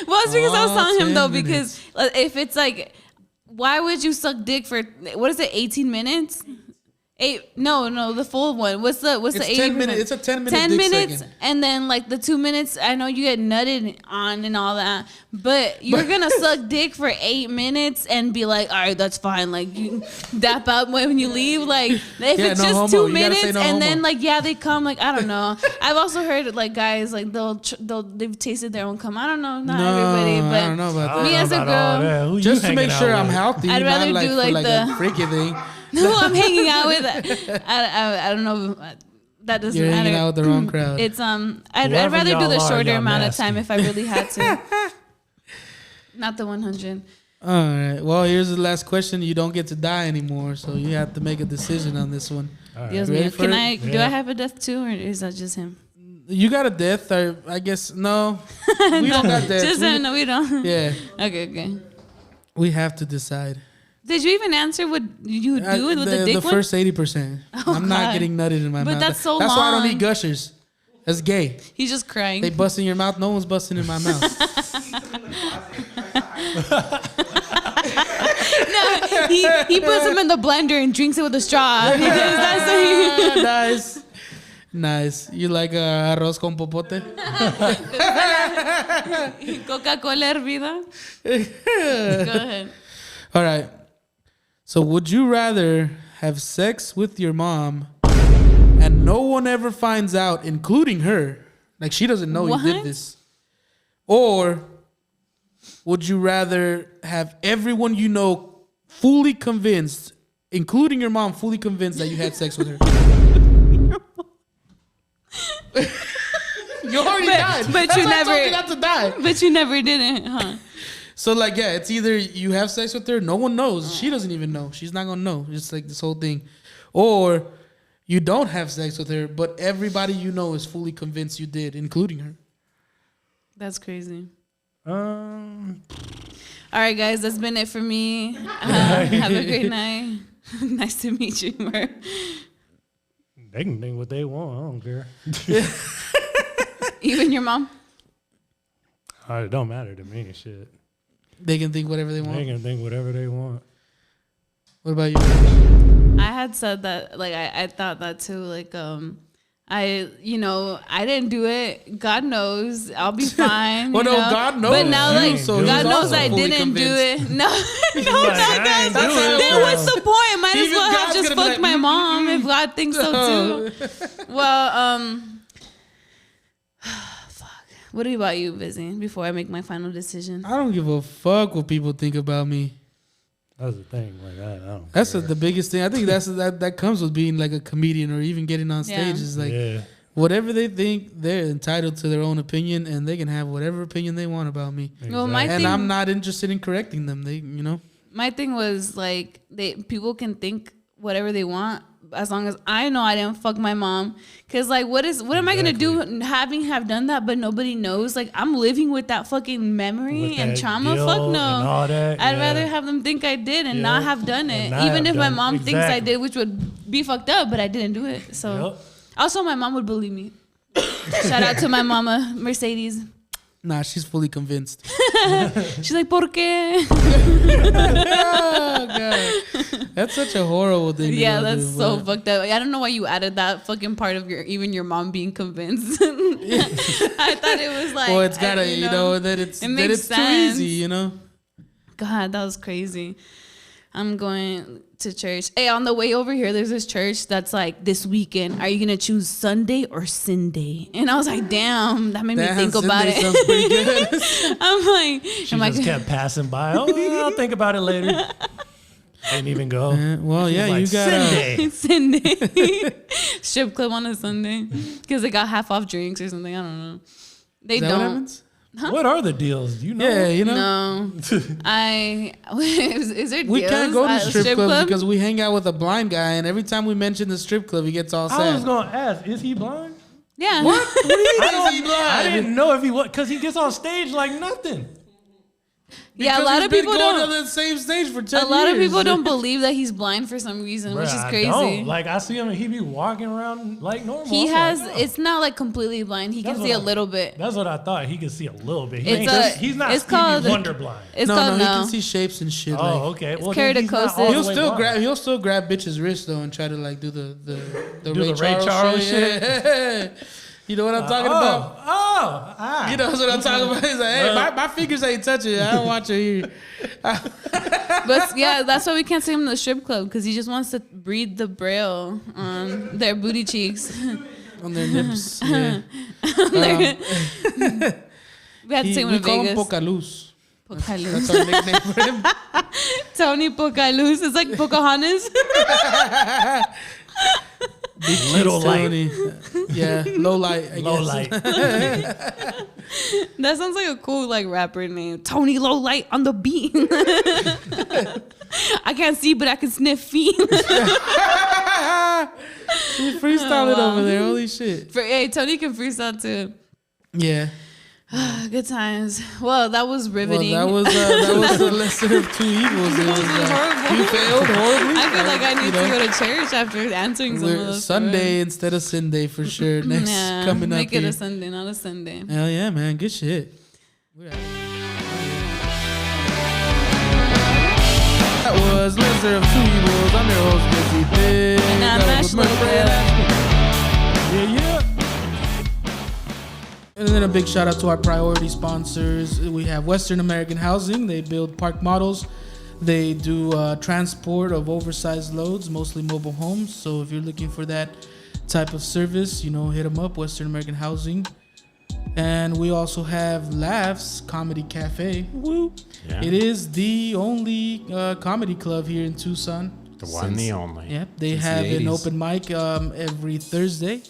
Well, it's because I was telling him though, because if it's like, why would you suck dick for, what is it, 18 minutes? No, the full one. What's the 10 minutes? It's a 10 minute 10 dick minutes, second. and then like the 2 minutes. I know you get nutted on and all that, but you're gonna suck dick for 8 minutes and be like, all right, that's fine. Like you dap out when you leave. Like if it's no just homo. 2 You gotta minutes, say no and homo. then like they come. Like I don't know. I've also heard like guys like they've tasted their own cum. I don't know, not everybody, but I don't know about me that. as a girl. Just to make sure I'm healthy. I'd rather not do like a the freaky thing. No, I'm hanging out with. I don't know. That doesn't You're matter. hanging out with the wrong crowd. It's I'd Whoever rather do y'all the are, shorter y'all amount of nasty. time if I really had to. Not the 100. All right. Well, here's the last question. You don't get to die anymore, so you have to make a decision on this one. All right. Dios Ready mío. for Can it? I? Do I have a death too, or is that just him? You got a death, or I guess no. We don't got death. Just him. No, we don't. Yeah, Okay. we have to decide. Did you even answer what you would do with the dick the one? first 80%. I'm not God. getting nutted in my But mouth. that's so That's why I don't long. eat gushers. That's gay. He's just crying. They bust in your mouth. No one's busting in my mouth. No, he puts them in the blender and drinks it with a straw. Because that's what he. Nice. You like arroz con popote? Coca-Cola hervida. Go ahead. All right. So would you rather have sex with your mom and no one ever finds out, including her? Like she doesn't know you did What? this. Or would you rather have everyone you know fully convinced, including your mom, fully convinced that you had sex with her? You already died. But That's you why I told never- you not to die. But you never did it, huh? So like, yeah, it's either you have sex with her, no one knows. She doesn't even know. She's not gonna know. It's like this whole thing. Or you don't have sex with her, but everybody you know is fully convinced you did, including her. That's crazy. All All right, guys, that's been it for me. Have a great night. Nice to meet you, Murf. They can think what they want. I don't care. Even your mom? It don't matter to me. Shit. They can think whatever they They want. can think whatever they want. What about you? I had said that, like, I thought that too. Like, I didn't do it. God knows I'll be fine. Well, you no, know? God knows But now, you, like, so God he's knows also I fully didn't do convinced. it. No, no, like, I ain't do it. then what's the point? Might as Even well have God's just gonna be fucked like, my mom if God thinks so too. Well, fuck. What about you, Busy? Before I make my final decision. I don't give a fuck what people think about me. That's the thing. Like I don't. That's care. the biggest thing. I think that comes with being like a comedian or even getting on stage. Yeah. Is like yeah. whatever they think, they're entitled to their own opinion, and they can have whatever opinion they want about me. Well, my And thing, I'm not interested in correcting them. my thing was like people can think whatever they want as long as I know I didn't fuck my mom. Cause like what am I gonna do have done that but nobody knows? Like I'm living with that fucking memory With and that trauma. guilt Fuck no. and all that, I'd yeah. rather have them think I did and Yep. not have done it. And not Even have if my done- mom thinks I exactly. did, which would be fucked up, but I didn't do it. So Yep. also my mom would believe me. Shout out to my mama, Mercedes. Nah, she's fully convinced. She's like, ¿por qué? Oh, God. That's such a horrible thing. Yeah, to that's do, so but- fucked up. I don't know why you added that fucking part of your mom being convinced. I thought it was like, Well, it's gotta, you know, that it it's makes too sense. easy, you know. God, that was crazy. I'm going to church. Hey, on the way over here, there's this church that's like, this weekend, are you gonna choose Sunday or Sunday? And I was like, damn, that made me think about Sunday it. sounds pretty good. I'm like, She am I just kept passing by. Oh, I'll think about it later. Didn't even go. Well, She was yeah, like, you got Sunday strip club on a Sunday because they got half off drinks or something. I don't know. They Is that what don't. happens? What are the deals? Do you know? Yeah, you know. No, is there We deals can't go to at a strip clubs because we hang out with a blind guy, and every time we mention the strip club, he gets all sad. I was gonna ask, is he blind? Yeah. What? What do you mean? I Is he blind? I didn't know if he was, because he gets on stage like nothing. Yeah, a Because lot he's of been people going don't. to the same stage for 10 A lot of years. people don't believe that he's blind for some reason, which Bruh, is I crazy. don't. Like, I see him and he be walking around like normal. He I'm has. like, oh. It's not like completely blind. He can That's see a what I- little bit. That's what I thought. He could see a little bit. He It's ain't- a- he's not it's Stevie called- Wonder blind. It's no, called he no. can see shapes and shit. Oh, like, okay. Well, keratoconus. then he's not all he'll the way still blind. grab. He'll still grab bitches' wrist though and try to like do the Do the Ray Charles shit? Yeah. You know what I'm talking about? You know what I'm talking about? He's like, hey, my fingers ain't touching it. I don't want you here. But yeah, that's why we can't see him in the strip club because he just wants to read the braille on their booty cheeks. On their nips. Yeah. We had to take him We to call him Vegas. Poca Luz. That's Pocahontas. our nickname for him. Tony Pocahontas. It's like Pocahontas. Little light. Tony. Yeah, low light. I Low guess. light. That sounds like a cool like rapper name. Tony Low Light on the beat. I can't see, but I can sniff feet. He's freestyling over there. Holy shit. Hey, Tony can freestyle too. Yeah. Good times. Well, that was riveting. Well, that was the lesser of two evils. It was, horrible. you failed horribly. I feel like I need You know, to go to church after answering some of we're those. Sunday instead of Sunday for sure. Next Nah, coming up make it here. a Sunday, not a Sunday. Hell yeah, man. Good shit. That was Lesser of Two Evils. I'm your host, Busy Big. And I'm That was Ashley Murf Ray. Yeah. And then a big shout out to our priority sponsors. We have Western American Housing. They build park models. They do transport of oversized loads, mostly mobile homes. So if you're looking for that type of service, hit them up, Western American Housing. And we also have Laffs Comedy Cafe. Woo! Yeah. It is the only comedy club here in Tucson. The one, the only. Yep, they Since the have an 80s. open mic every Thursday.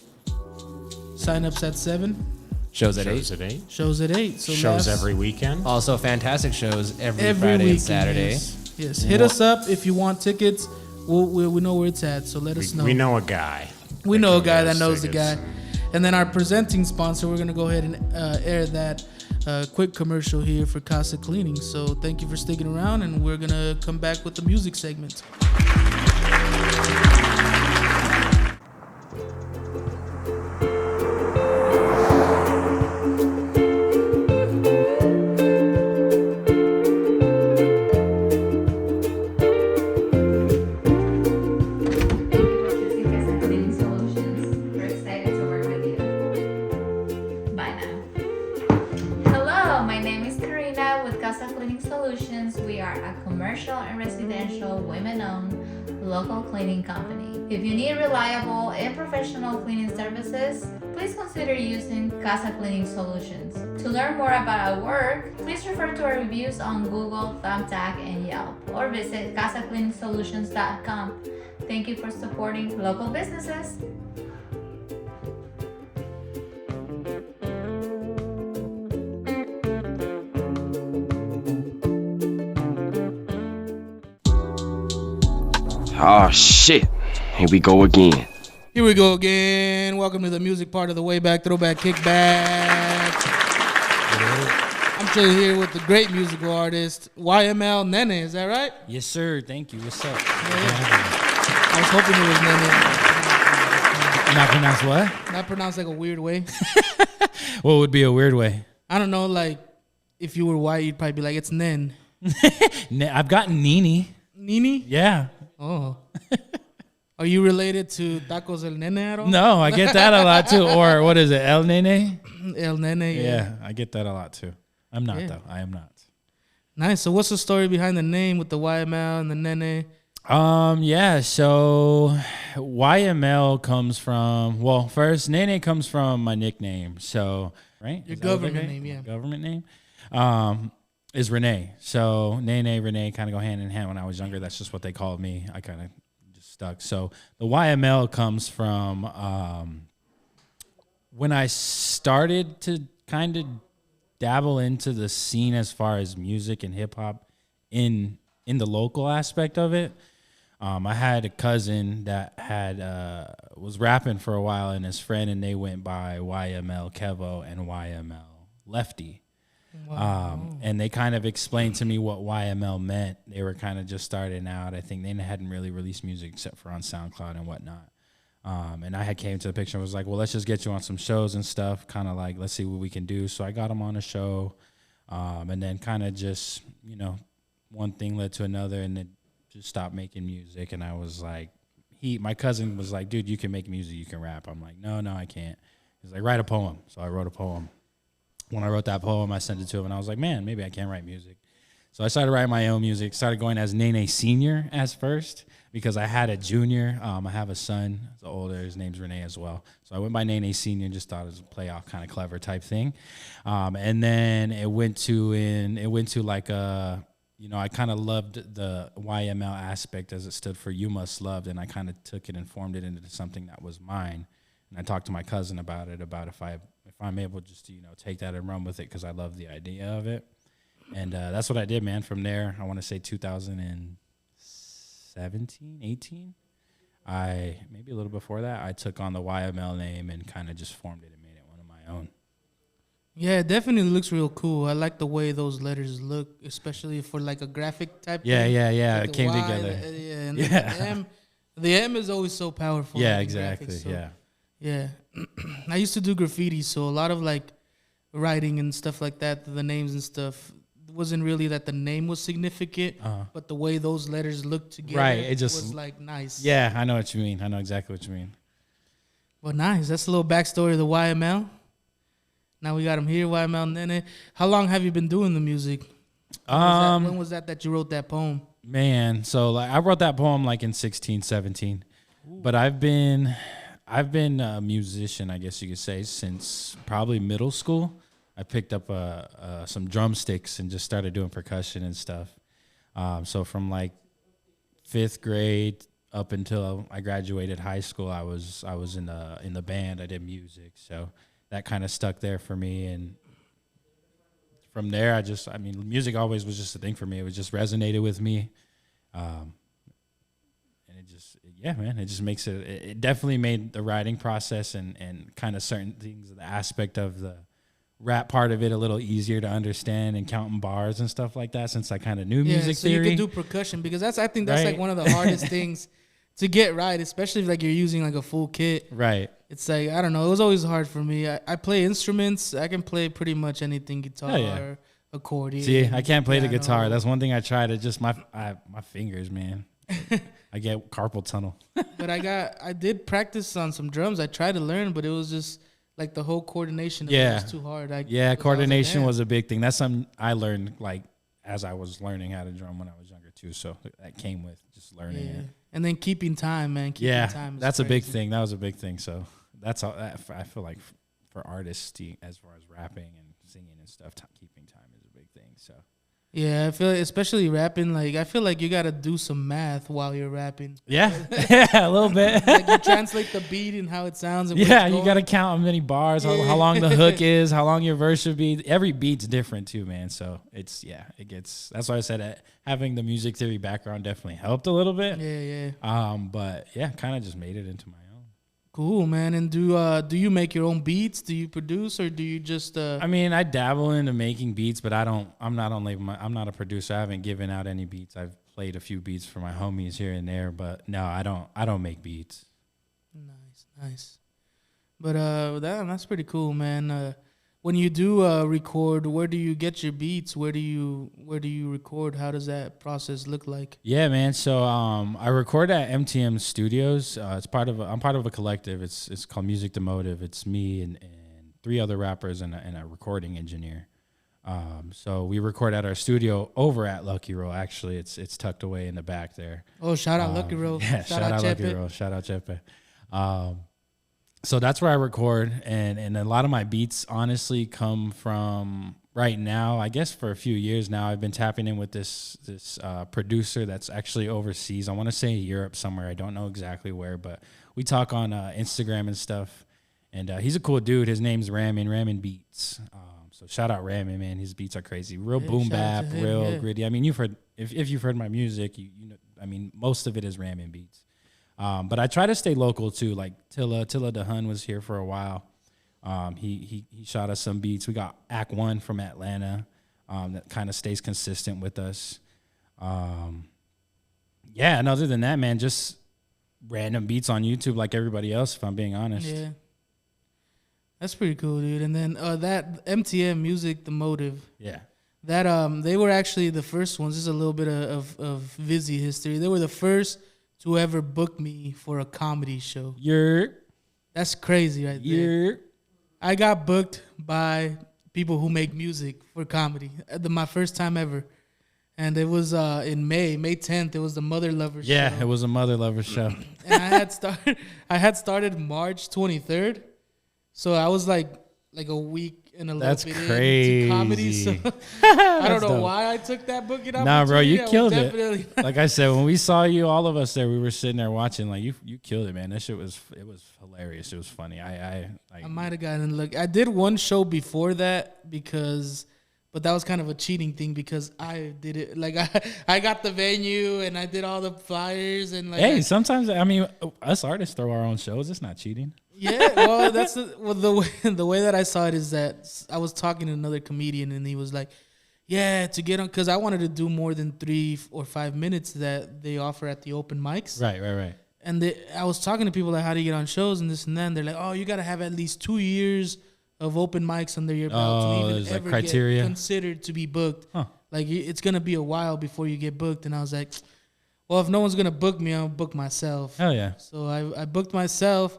Sign-ups at 7, Shows at 8. Shows at 8. shows at 8. So Shows Laffs every weekend. Also, fantastic shows every every Friday weekend, and Saturday. Yes. Hit us up if you want tickets. We know where it's at, so let us know. We know a guy. We know a can guy get that us knows the guy. tickets. And then our presenting sponsor, we're going to go ahead and air that quick commercial here for Kasa Cleaning. So thank you for sticking around, and we're going to come back with the music segment. Kasa Cleaning Solutions. We're excited to work with you. Bye now. Hello, my name is Karina with Kasa Cleaning Solutions. We are a commercial and residential women-owned local cleaning company. If you need reliable and professional cleaning services, please consider using Kasa Cleaning Solutions. To learn more about our work, please refer to our reviews on Google, Thumbtack, and Yelp, or visit CasaCleaningsSolutions.com. Thank you for supporting local businesses. Oh shit. Here we go again. Here we go again. Welcome to the music part of the Wayback, Throwback, Kickback. I'm chilling here with the great musical artist, YML NENE. Is that right? Yes, sir. Thank you. What's up? I was hoping it was NENE. Not pronounced what? Not pronounced like a weird way. What would be a weird way? I don't know, like if you were white, you'd probably be like, it's Nen. I've gotten Nene. Nene? Yeah. Oh. Are you related to Tacos El Nene at all? No, I get that a lot too. Or what is it, El Nene? El Nene, yeah. Yeah, I get that a lot too. I'm not though. I am not. Nice. So what's the story behind the name with the YML and the Nene? Yeah, so YML comes from, well, first Nene comes from my nickname. So, right? Your government name, yeah. Government name is Renee. So Nene, Renee kind of go hand in hand. When I was younger, that's just what they called me. I kind of just stuck. So the YML comes from when I started to kind of dabble into the scene as far as music and hip hop in the local aspect of it. I had a cousin that had was rapping for a while, and his friend, and they went by YML Kevo and YML Lefty. Wow. And they kind of explained to me what YML meant. They were kind of just starting out. I think they hadn't really released music except for on SoundCloud and whatnot. And I had came to the picture and was like, well, let's just get you on some shows and stuff, kind of like, let's see what we can do. So I got him on a show, and then kind of just, you know, one thing led to another, and then just stopped making music. And I was like, my cousin was like, dude, you can make music, you can rap. I'm like, no, I can't. He's like, write a poem. So I wrote a poem. When I wrote that poem, I sent it to him, and I was like, man, maybe I can write music. So I started writing my own music, started going as Nene Senior as first, because I had a junior. I have a son, he's older, his name's Renee as well. So I went by Nene Senior and just thought it was a play off kind of clever type thing. And then it went to like a, you know, I kind of loved the YML aspect as it stood for You Must Love, and I kind of took it and formed it into something that was mine. And I talked to my cousin about it, about if I'm able just to, you know, take that and run with it, because I love the idea of it. And that's what I did, man. From there, I want to say 2017, 18. Maybe a little before that, I took on the YML name and kind of just formed it and made it one of my own. Yeah, it definitely looks real cool. I like the way those letters look, especially for like a graphic type thing. Yeah. Like it came Y, together. And the M is always so powerful. Yeah, exactly. Graphics, so, yeah. Yeah. I used to do graffiti, so a lot of like writing and stuff like that, the names and stuff, wasn't really that the name was significant, but the way those letters looked together, right, it just was like nice. Yeah, I know what you mean. I know exactly what you mean. Well, nice. That's a little backstory of the YML. Now we got him here, YML Nene. How long have you been doing the music? When was that you wrote that poem? Man, so like I wrote that poem like in 16, 17. Ooh. But I've been a musician, I guess you could say, since probably middle school. I picked up some drumsticks and just started doing percussion and stuff. So from like 5th grade up until I graduated high school, I was in the band. I did music, so that kind of stuck there for me. And from there, music always was just a thing for me. It was just resonated with me. And it just makes it. It definitely made the writing process and kind of certain things, the aspect of the rap part of it, a little easier to understand, and counting bars and stuff like that, since I kind of knew music so theory. You could do percussion, because I think that's right? like one of the hardest things to get right, especially if like you're using like a full kit. Right. It's like, I don't know, it was always hard for me. I play instruments. I can play pretty much anything, guitar, accordion. See, I can't play the guitar. That's one thing I try to just my fingers, man. I get carpal tunnel. But I did practice on some drums. I tried to learn, but it was just like the whole coordination of it was too hard. Coordination was a big thing. That's something I learned like as I was learning how to drum when I was younger too. So that came with just learning it. And then keeping time, man. Keeping time is that's crazy. a big thing. That was a big thing. So that's all. I feel like for artists, as far as rapping and singing and stuff, keeping time is a big thing. So. Yeah, I feel especially rapping. Like I feel like you gotta do some math while you're rapping. Yeah, a little bit. Like you translate the beat and how it sounds. And you gotta count how many bars, how long the hook is, how long your verse should be. Every beat's different too, man. So it gets. That's why I said having the music theory background definitely helped a little bit. Yeah. But yeah, kind of just made it into my own. Cool, man. And do you make your own beats? Do you produce, or do you just? I dabble into making beats, but I'm not a producer. I haven't given out any beats. I've played a few beats for my homies here and there, but no, I don't make beats. Nice. But that's pretty cool, man. when you do record, where do you get your beats? Where do you record? How does that process look like? Yeah, man. So I record at MTM Studios. I'm part of a collective. It's called Music the Motive. It's me and 3 other rappers and a recording engineer. So we record at our studio over at Lucky Roll. Actually, it's tucked away in the back there. Oh, shout out Lucky Roll. Yeah, shout out Lucky Roll. Shout out Chepe. So that's where I record, and a lot of my beats honestly come from right now. I guess for a few years now, I've been tapping in with this producer that's actually overseas. I want to say Europe somewhere. I don't know exactly where, but we talk on Instagram and stuff. And he's a cool dude. His name's Ramen Beats. So shout out Ramen, man. His beats are crazy, real boom bap, real gritty. I mean, you've heard if you've heard my music, you know. I mean, most of it is Ramen beats. But I try to stay local too. Like Tilla DeHun was here for a while. He shot us some beats. We got Act One from Atlanta that kind of stays consistent with us. Yeah, and other than that, man, just random beats on YouTube like everybody else, if I'm being honest. Yeah. That's pretty cool, dude. And then that MTM Music, The Motive. Yeah. That they were actually the first ones. This is a little bit of Vizzy history. They were the first to ever book me for a comedy show. That's crazy right there. I got booked by people who make music for comedy. My first time ever. And it was in May 10th. It was the Mother Lovers show. Yeah, it was a Mother Lovers show. And I had started March 23rd. So I was like a week and a little bit into comedy. So I don't know why I took that booking opportunity. Nah, bro, you killed it. Like I said, when we saw you, all of us there, we were sitting there watching. Like you killed it, man. That shit was hilarious. It was funny. I might have gotten a look. I did one show before that but that was kind of a cheating thing because I did it. Like I got the venue and I did all the flyers and like. Hey, sometimes I mean us artists throw our own shows. It's not cheating. Yeah, well, that's the way that I saw it is that I was talking to another comedian and he was like, "Yeah, to get on," because I wanted to do more than 3 or 5 minutes that they offer at the open mics. Right. And I was talking to people like, "How do you get on shows and this and that?" And they're like, "Oh, you got to have at least 2 years of open mics under your belt to even ever get considered to be booked. Huh. Like it's gonna be a while before you get booked." And I was like, "Well, if no one's gonna book me, I'll book myself." Hell yeah! So I booked myself.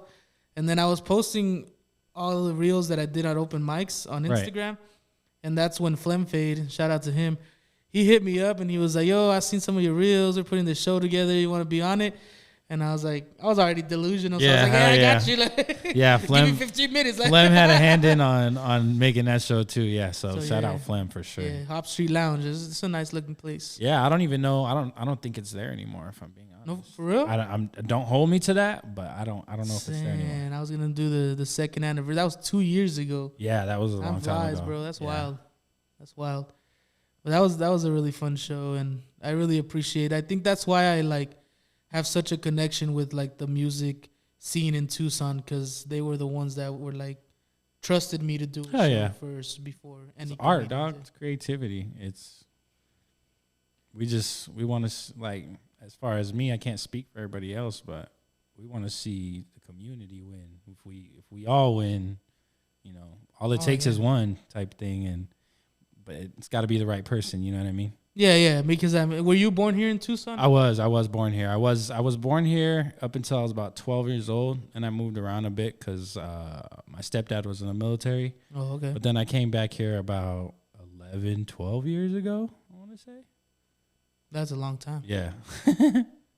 And then I was posting all the reels that I did at open mics on Instagram. Right. And that's when Flemfade, shout out to him, he hit me up and he was like, "Yo, I seen some of your reels. We're putting the show together. You want to be on it?" And I was like, I was already delusional. So I was like, "Yeah, I got you." Like, yeah, Flem, give me 15 minutes. Flem had a hand in on making that show too. Yeah, so shout out Flem for sure. Yeah, Hop Street Lounge. It's a nice looking place. Yeah, I don't even know. I don't think it's there anymore, if I'm being honest. No, for real? Don't hold me to that, but I don't know if it's there anymore. And I was gonna do the second anniversary. That was 2 years ago. Yeah, that was a long time ago, bro. That's wild. That's wild. But that was a really fun show, and I really appreciate it. I think that's why I have such a connection with the music scene in Tucson, because they were the ones that were trusted me to do a show first before any. It's art, dog. It's creativity. We want to as far as me, I can't speak for everybody else, but we want to see the community win. If we all win, all it takes is one type thing, but it's got to be the right person. You know what I mean? Yeah. Because were you born here in Tucson? I was born here. I was born here up until I was about 12 years old, and I moved around a bit because my stepdad was in the military. Oh, okay. But then I came back here about 11, 12 years ago, I want to say. That's a long time. Yeah.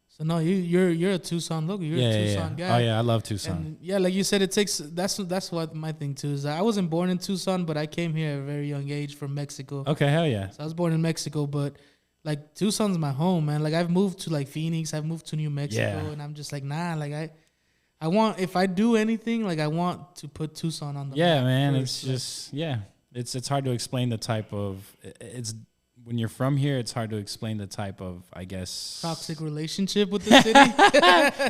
So no, you're a Tucson local. You're a Tucson guy. Oh yeah, I love Tucson. And yeah, like you said, it takes. That's what my thing too is. I wasn't born in Tucson, but I came here at a very young age from Mexico. Okay, hell yeah. So I was born in Mexico, but Tucson's my home, man. I've moved to Phoenix, I've moved to New Mexico, and I'm just nah. I want, if I do anything, I want to put Tucson on the map. Yeah, man. First. It's just it's hard to explain the type of when you're from here, it's hard to explain the type of, I guess, toxic relationship with the city.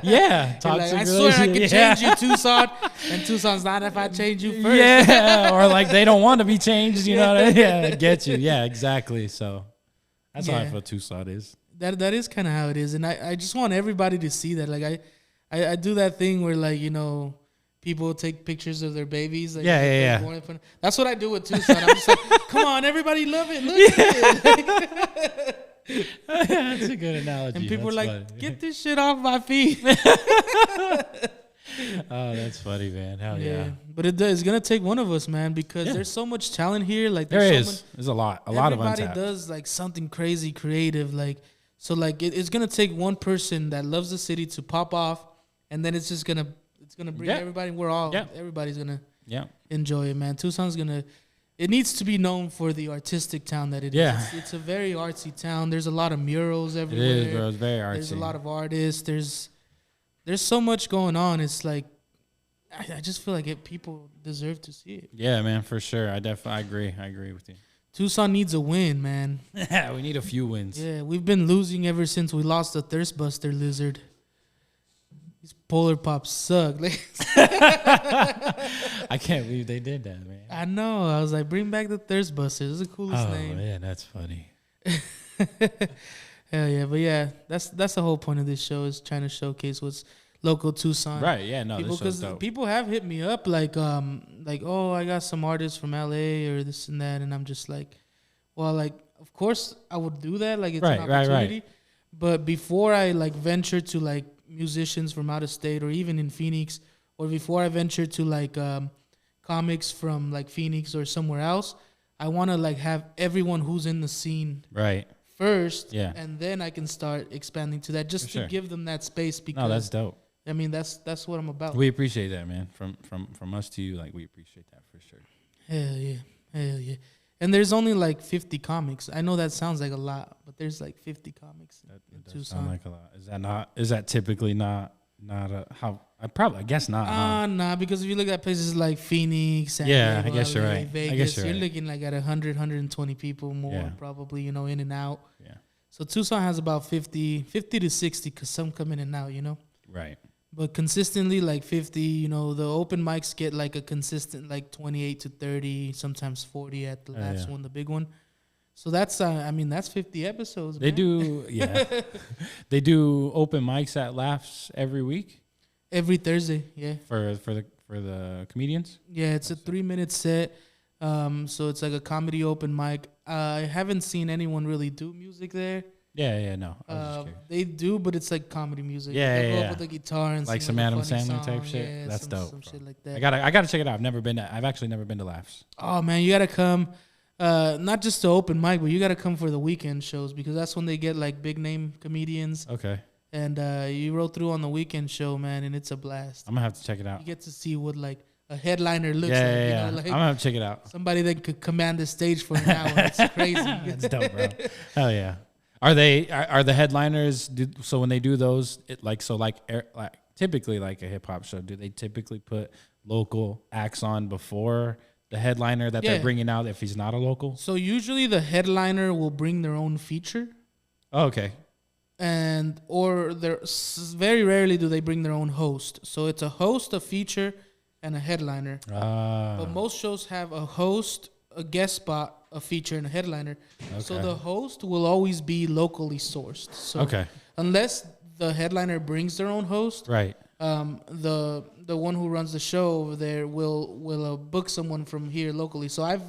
Yeah, toxic I swear I can change you, Tucson, and Tucson's not if I change you first. Yeah, or they don't want to be changed. You know? Yeah, I get you. Yeah, exactly. So that's how I feel Tucson is. That is kind of how it is, and I just want everybody to see that. I do that thing where people take pictures of their babies. Like, Yeah. That's what I do with Tucson. I'm just like, come on, everybody love it. Look at it. That's a good analogy. And people That's are like, funny. get this shit off my feet. Oh, that's funny, man. Hell yeah. But it's gonna take one of us, man, because there's so much talent here. Like There there's is. There's a lot of untapped. Everybody does like something crazy creative. Like so, like it's gonna take one person that loves the city to pop off, and then it's gonna bring everybody. Everybody's gonna enjoy it, man. Tucson's gonna. It needs to be known for the artistic town that it is. Yeah. It's a very artsy town. There's a lot of murals everywhere. It is, bro. It's very artsy. There's a lot of artists. There's so much going on. It's like I just feel like people deserve to see it. Yeah, man, for sure. I agree. I agree with you. Tucson needs a win, man. Yeah, we need a few wins. Yeah, we've been losing ever since we lost the Thirst Buster lizard. These Polar Pops suck. I can't believe they did that, man. I know. I was like, bring back the Thirst Buster. This is the coolest name. Oh, man, that's funny. Hell yeah. But yeah, that's the whole point of this show is trying to showcase what's local Tucson. Right, yeah, no, people, this show's dope. People have hit me up like, oh, I got some artists from LA or this and that. And I'm just like, well, like, of course I would do that. Like, it's an opportunity. Right. But before I like venture to like musicians from out of state or even in Phoenix, or before I venture to like comics from like Phoenix or somewhere else, I want to like have everyone who's in the scene first, and then I can start expanding to that just to give them that space. Because that's dope. I mean, that's what I'm about. We appreciate that, man. From us to you, like we appreciate that for sure. Hell yeah. And there's only like 50 comics. I know that sounds like a lot, but there's like 50 comics in Tucson. Sound like a lot. Is that typically not a how? I guess not. Nah, because if you look at places like Phoenix, San Diego, I guess you're right. Vegas, I guess you're looking like at 120 people more, probably, in and out. Yeah. So Tucson has about 50 to 60, because some come in and out, Right. But consistently, like 50, the open mics get like a consistent like 28 to 30, sometimes 40 at the last one, the big one. So that's, that's 50 episodes. They man. do, They do open mics at Laffs every week. Every Thursday, yeah. For the comedians. Yeah, it's a 3-minute set. So it's like a comedy open mic. I haven't seen anyone really do music there. No. They do, but it's like comedy music. Yeah, They'll go up with the guitar and like some Adam Sandler type shit. Yeah, that's dope. Some shit like that. I gotta check it out. I've actually never been to Laffs. Oh man, you gotta come. Not just to open mic, but you gotta come for the weekend shows, because that's when they get like big name comedians. Okay. And you roll through on the weekend show, man, and it's a blast. I'm gonna have to check it out. You get to see what like a headliner looks like. Yeah. Like I'm gonna have to check it out. Somebody that could command the stage for an hour. It's crazy. That's dope, bro. Hell yeah. Are the headliners? So when they do those, typically like a hip hop show, do they typically put local acts on before the headliner that they're bringing out if he's not a local? So usually the headliner will bring their own feature. Oh, okay. Or very rarely do they bring their own host. So it's a host, a feature, and a headliner. But most shows have a host, a guest spot, a feature, and a headliner. Okay. So the host will always be locally sourced. So unless the headliner brings their own host, right? The one who runs the show over there will book someone from here locally. So I've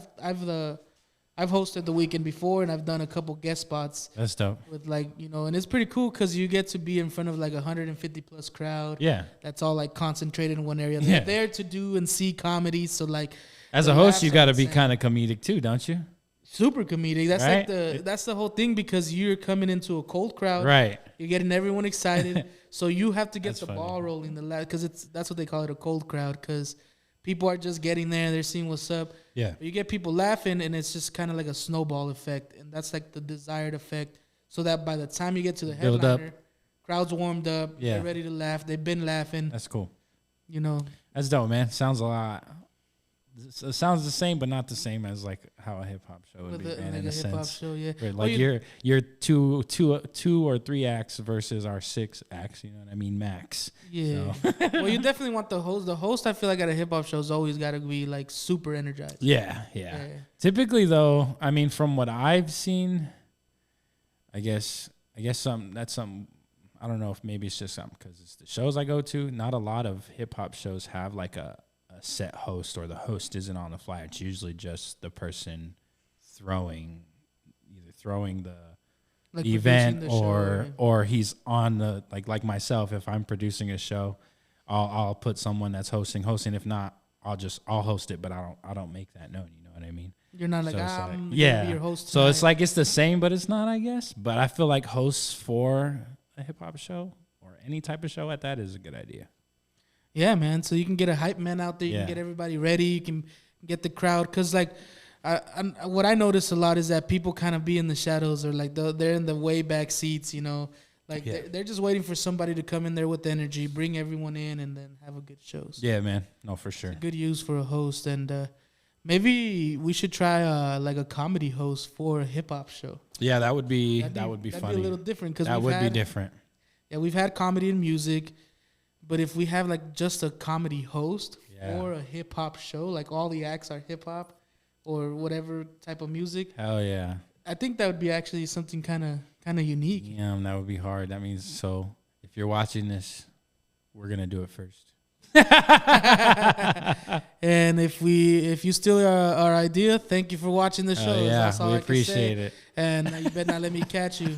hosted the weekend before, and I've done a couple guest spots. That's dope. With and it's pretty cool because you get to be in front of like 150 plus crowd. Yeah. That's all like concentrated in one area. They're there to do and see comedy. So like, as a host, you got to be kind of comedic too, don't you? Super comedic. That's right? That's the whole thing, because you're coming into a cold crowd. Right. You're getting everyone excited. So you have to get ball rolling because that's what they call it, a cold crowd, because people are just getting there and they're seeing what's up. Yeah. But you get people laughing, and it's just kind of like a snowball effect, and that's like the desired effect, so that by the time you get to the headliner, crowd's warmed up, they're ready to laugh, they've been laughing. That's cool. That's dope, man. Sounds a lot. It sounds the same, but not the same as like how a hip hop show would be, man. Like in a hip hop sense, show, yeah. Right, like your two or three acts versus our 6 acts. You know what I mean, max. Yeah. So. Well, you definitely want the host. The host, I feel like at a hip hop show's always got to be like super energized. Yeah. Typically, though, I mean, from what I've seen, I guess that's something I don't know if maybe it's just something because it's the shows I go to. Not a lot of hip hop shows have like a set host, or the host isn't on the fly. It's usually just the person throwing the Like event, producing the show, or he's on the like myself. If I'm producing a show, I'll put someone that's hosting. If not, I'll host it, but I don't make that known. You know what I mean? You're not like, So it's I'm yeah. gonna be your host So it's tonight. like it's the same, but it's not, I guess. But I feel like hosts for a hip hop show or any type of show at that is a good idea. Yeah, man. So you can get a hype man out there. You Yeah. can get everybody ready. You can get the crowd. Because, like, what I notice a lot is that people kind of be in the shadows, or, like, they're in the way back seats, you know. Like, they're just waiting for somebody to come in there with energy, bring everyone in, and then have a good show. So Yeah, man. No, for sure. it's a good use for a host. And maybe we should try, like, a comedy host for a hip-hop show. Yeah, that would be That'd funny. be a little different. Cause that would be different. Yeah, we've had comedy and music. But if we have like just a comedy host or a hip hop show, like all the acts are hip hop or whatever type of music, Hell yeah. I think that would be actually something kind of unique. Yeah, that would be hard. That means, so if you're watching this, we're gonna do it first. And if you steal our idea, thank you for watching the show. Yeah, That's all we I can say. appreciate it. And you better not let me catch you.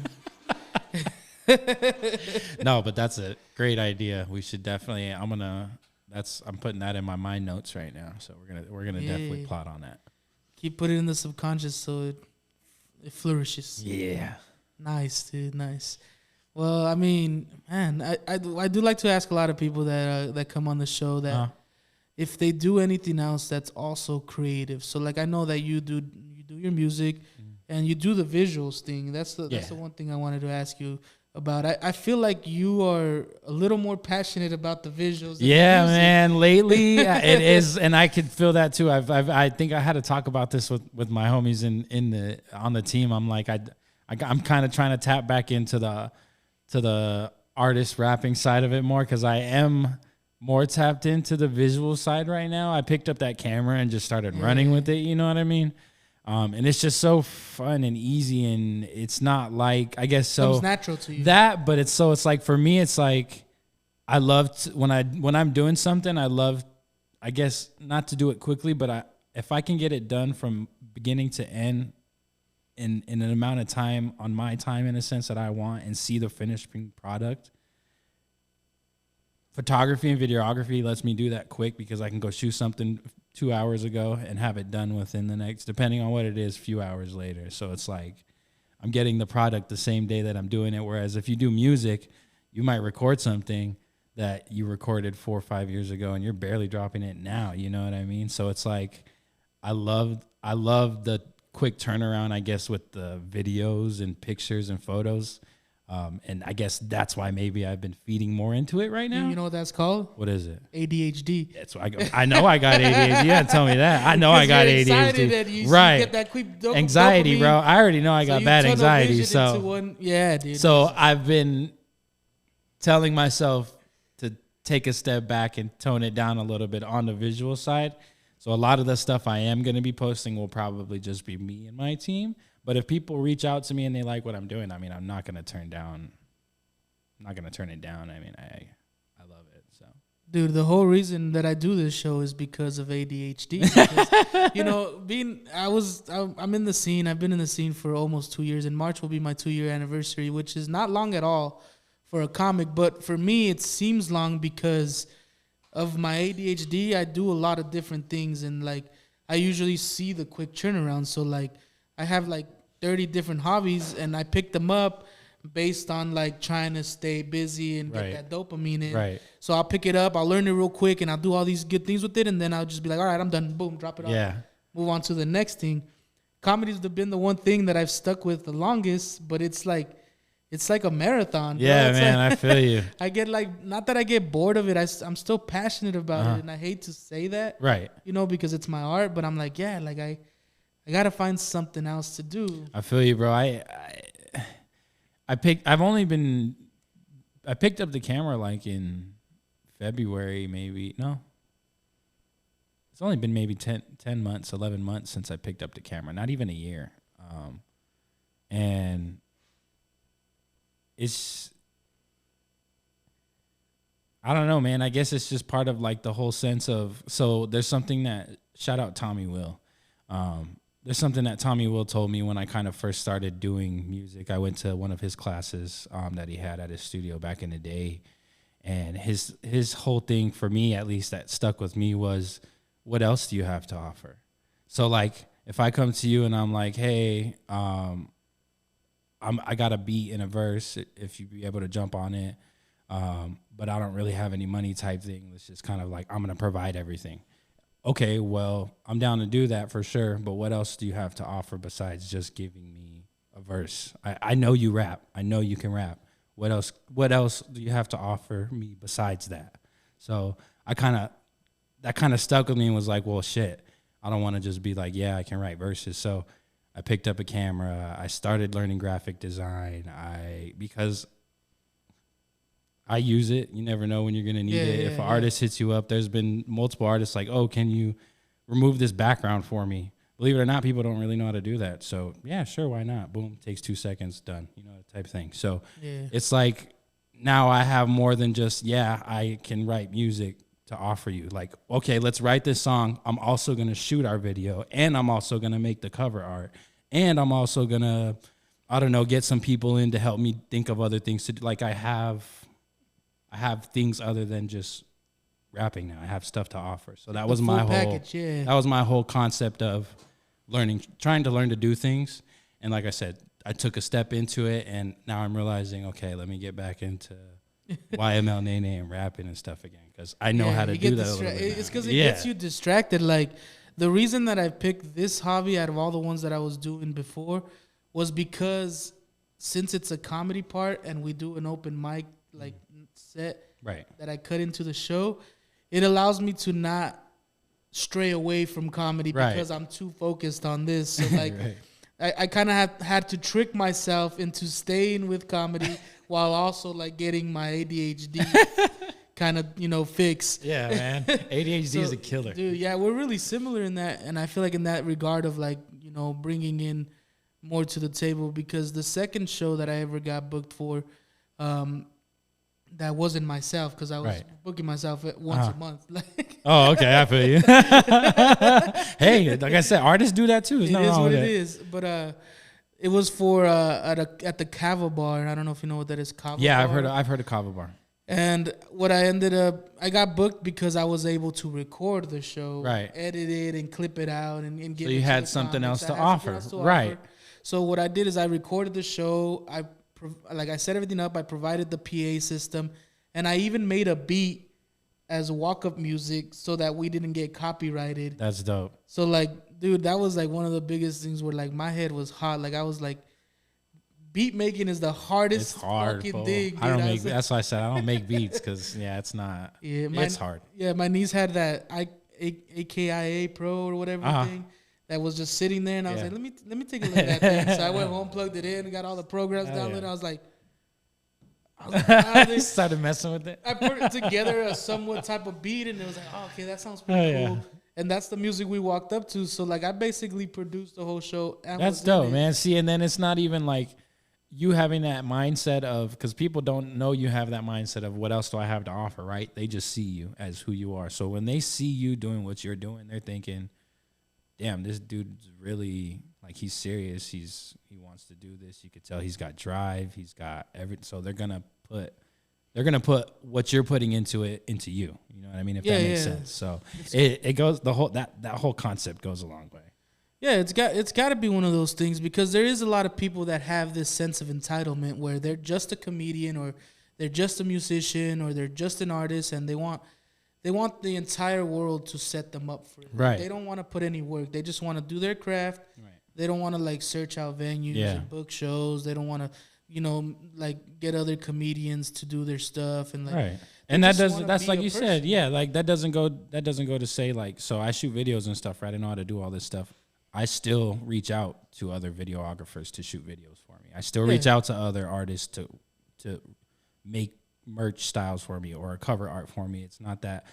No, but that's a great idea. We should definitely. I'm putting that in my mind notes right now. So we're gonna definitely plot on that. Keep putting it in the subconscious so it flourishes. Yeah. Nice, dude. Nice. Well, I mean, man, I do like to ask a lot of people that come on the show that if they do anything else that's also creative. So like I know that you do your music and you do the visuals thing. That's the one thing I wanted to ask you about. I feel like you are a little more passionate about the visuals. Yeah, man. Lately, it is, and I could feel that too. I think I had to talk about this with my homies on the team. I'm like I'm kind of trying to tap back into the artist rapping side of it more, because I am more tapped into the visual side right now. I picked up that camera and just started running with it. You know what I mean? And it's just so fun and easy, and it's not like, I guess so comes natural to you. but it's like, for me, it's like I love when I'm doing something, I love, I guess, not to do it quickly, but if I can get it done from beginning to end in an amount of time, on my time, in a sense that I want, and see the finished product. Photography and videography lets me do that quick, because I can go shoot something 2 hours ago and have it done within the next, depending on what it is, few hours later. So it's like I'm getting the product the same day that I'm doing it. Whereas if you do music, you might record something that you recorded 4 or 5 years ago and you're barely dropping it now. You know what I mean? So it's like I love the quick turnaround, I guess, with the videos and pictures and photos. And I guess that's why maybe I've been feeding more into it right now. You know what that's called? What is it? ADHD. That's why I know I got ADHD. You didn't tell me that. I know I got ADHD. Right. You get that quick anxiety, dopamine. bro. I already know I got bad anxiety. Yeah, dude. So I've been telling myself to take a step back and tone it down a little bit on the visual side. So a lot of the stuff I am going to be posting will probably just be me and my team. But if people reach out to me and they like what I'm doing, I mean, I'm not going to turn it down. I mean, I love it. So, dude, the whole reason that I do this show is because of ADHD. Because, you know, I'm in the scene. I've been in the scene for almost 2 years. In March will be my 2-year anniversary, which is not long at all for a comic. But for me, it seems long because of my ADHD. I do a lot of different things, and like I usually see the quick turnaround. So like I have like 30 different hobbies, and I pick them up based on like trying to stay busy and get that dopamine in. Right. So I'll pick it up, I'll learn it real quick, and I'll do all these good things with it, and then I'll just be like, all right, I'm done. Boom, drop it off. Move on to the next thing. Comedy's been the one thing that I've stuck with the longest, but it's like a marathon. Bro. Yeah, it's man, like, I feel you. I get like, not that I get bored of it. I'm still passionate about it, and I hate to say that. Right. You know, because it's my art, but I'm like, yeah, like I gotta find something else to do. I feel you, bro. I picked up the camera like in February, maybe. No. It's only been maybe 10 months, 11 months since I picked up the camera. Not even a year. And I don't know, man. I guess it's just part of like the whole sense of, so there's something that, shout out Tommy Will. There's something that Tommy Will told me when I kind of first started doing music. I went to one of his classes that he had at his studio back in the day. And his whole thing for me, at least that stuck with me, was, what else do you have to offer? So like, if I come to you and I'm like, hey, I got a beat in a verse, if you'd be able to jump on it, but I don't really have any money type thing. It's just kind of like, I'm going to provide everything. Okay, well, I'm down to do that for sure, but what else do you have to offer besides just giving me a verse? I know you rap. I know you can rap. What else do you have to offer me besides that? So that kind of stuck with me and was like, well, shit, I don't want to just be like, yeah, I can write verses. So I picked up a camera. I started learning graphic design. Because I use it. You never know when you're going to need it. If an artist hits you up, there's been multiple artists like, oh, can you remove this background for me? Believe it or not, people don't really know how to do that. So, yeah, sure, why not? Boom, takes 2 seconds, done, type thing. So it's like now I have more than just, I can write music to offer you. Like, okay, let's write this song. I'm also going to shoot our video, and I'm also going to make the cover art, and I'm also going to, I don't know, get some people in to help me think of other things to do. Like I have things other than just rapping now. I have stuff to offer. So that was my whole package, that was my whole concept of trying to learn to do things. And like I said, I took a step into it, and now I'm realizing, okay, let me get back into YML NENE and rapping and stuff again, because I know how to do that a little bit. It's because it gets you distracted. Like, the reason that I picked this hobby out of all the ones that I was doing before was because since it's a comedy part and we do an open mic like set that I cut into the show, it allows me to not stray away from comedy because I'm too focused on this. So like I kind of had to trick myself into staying with comedy while also like getting my ADHD kind of fix. Yeah, man. ADHD is a killer. Dude, yeah, we're really similar in that. And I feel like in that regard of like, bringing in more to the table, because the second show that I ever got booked for, that wasn't myself, because I was booking myself once a month. Oh, okay, I feel you. Hey, like I said, artists do that too. It's not wrong with it. It is what it is. But it was for at the Kava Bar. I don't know if you know what that is. Kava Bar. I've heard of Kava Bar. And what I got booked because I was able to record the show, edit it and clip it out and get. So you had something else to offer, right? So what I did is I recorded the show. I set everything up. I provided the PA system, and I even made a beat as walk-up music so that we didn't get copyrighted. That's dope. So like, dude, that was like one of the biggest things where like my head was hot. Like I was like, beat making is the hardest fucking thing. Dude. I don't make. That's why I said I don't make beats because it's not. Yeah, it's hard. Yeah, my niece had that AKIA Pro or whatever thing. That was just sitting there, and I was like, let me take a look at that thing. So I went home, plugged it in, and got all the programs downloaded. I was like, I started messing with it. I put together a somewhat type of beat, and it was like, oh, okay, that sounds pretty cool. Yeah. And that's the music we walked up to. So like, I basically produced the whole show. That's dope, man. See, and then it's not even like you having that mindset of, because people don't know you have that mindset of what else do I have to offer, right? They just see you as who you are. So when they see you doing what you're doing, they're thinking, damn, this dude's really, like, he's serious. He wants to do this. You could tell he's got drive. He's got everything. So they're gonna put what you're putting into it into you. You know what I mean? If that makes sense. So it goes that whole concept goes a long way. Yeah, it's got to be one of those things, because there is a lot of people that have this sense of entitlement where they're just a comedian, or they're just a musician, or they're just an artist, and they want the entire world to set them up for it. Right. They don't want to put any work. They just want to do their craft. Right. They don't want to like search out venues and book shows. They don't want to, like get other comedians to do their stuff and like. Right. And that's like you said, like that doesn't go to say like, so I shoot videos and stuff, right? I know how to do all this stuff. I still reach out to other videographers to shoot videos for me. I still reach out to other artists to make merch styles for me or cover art for me. It's not that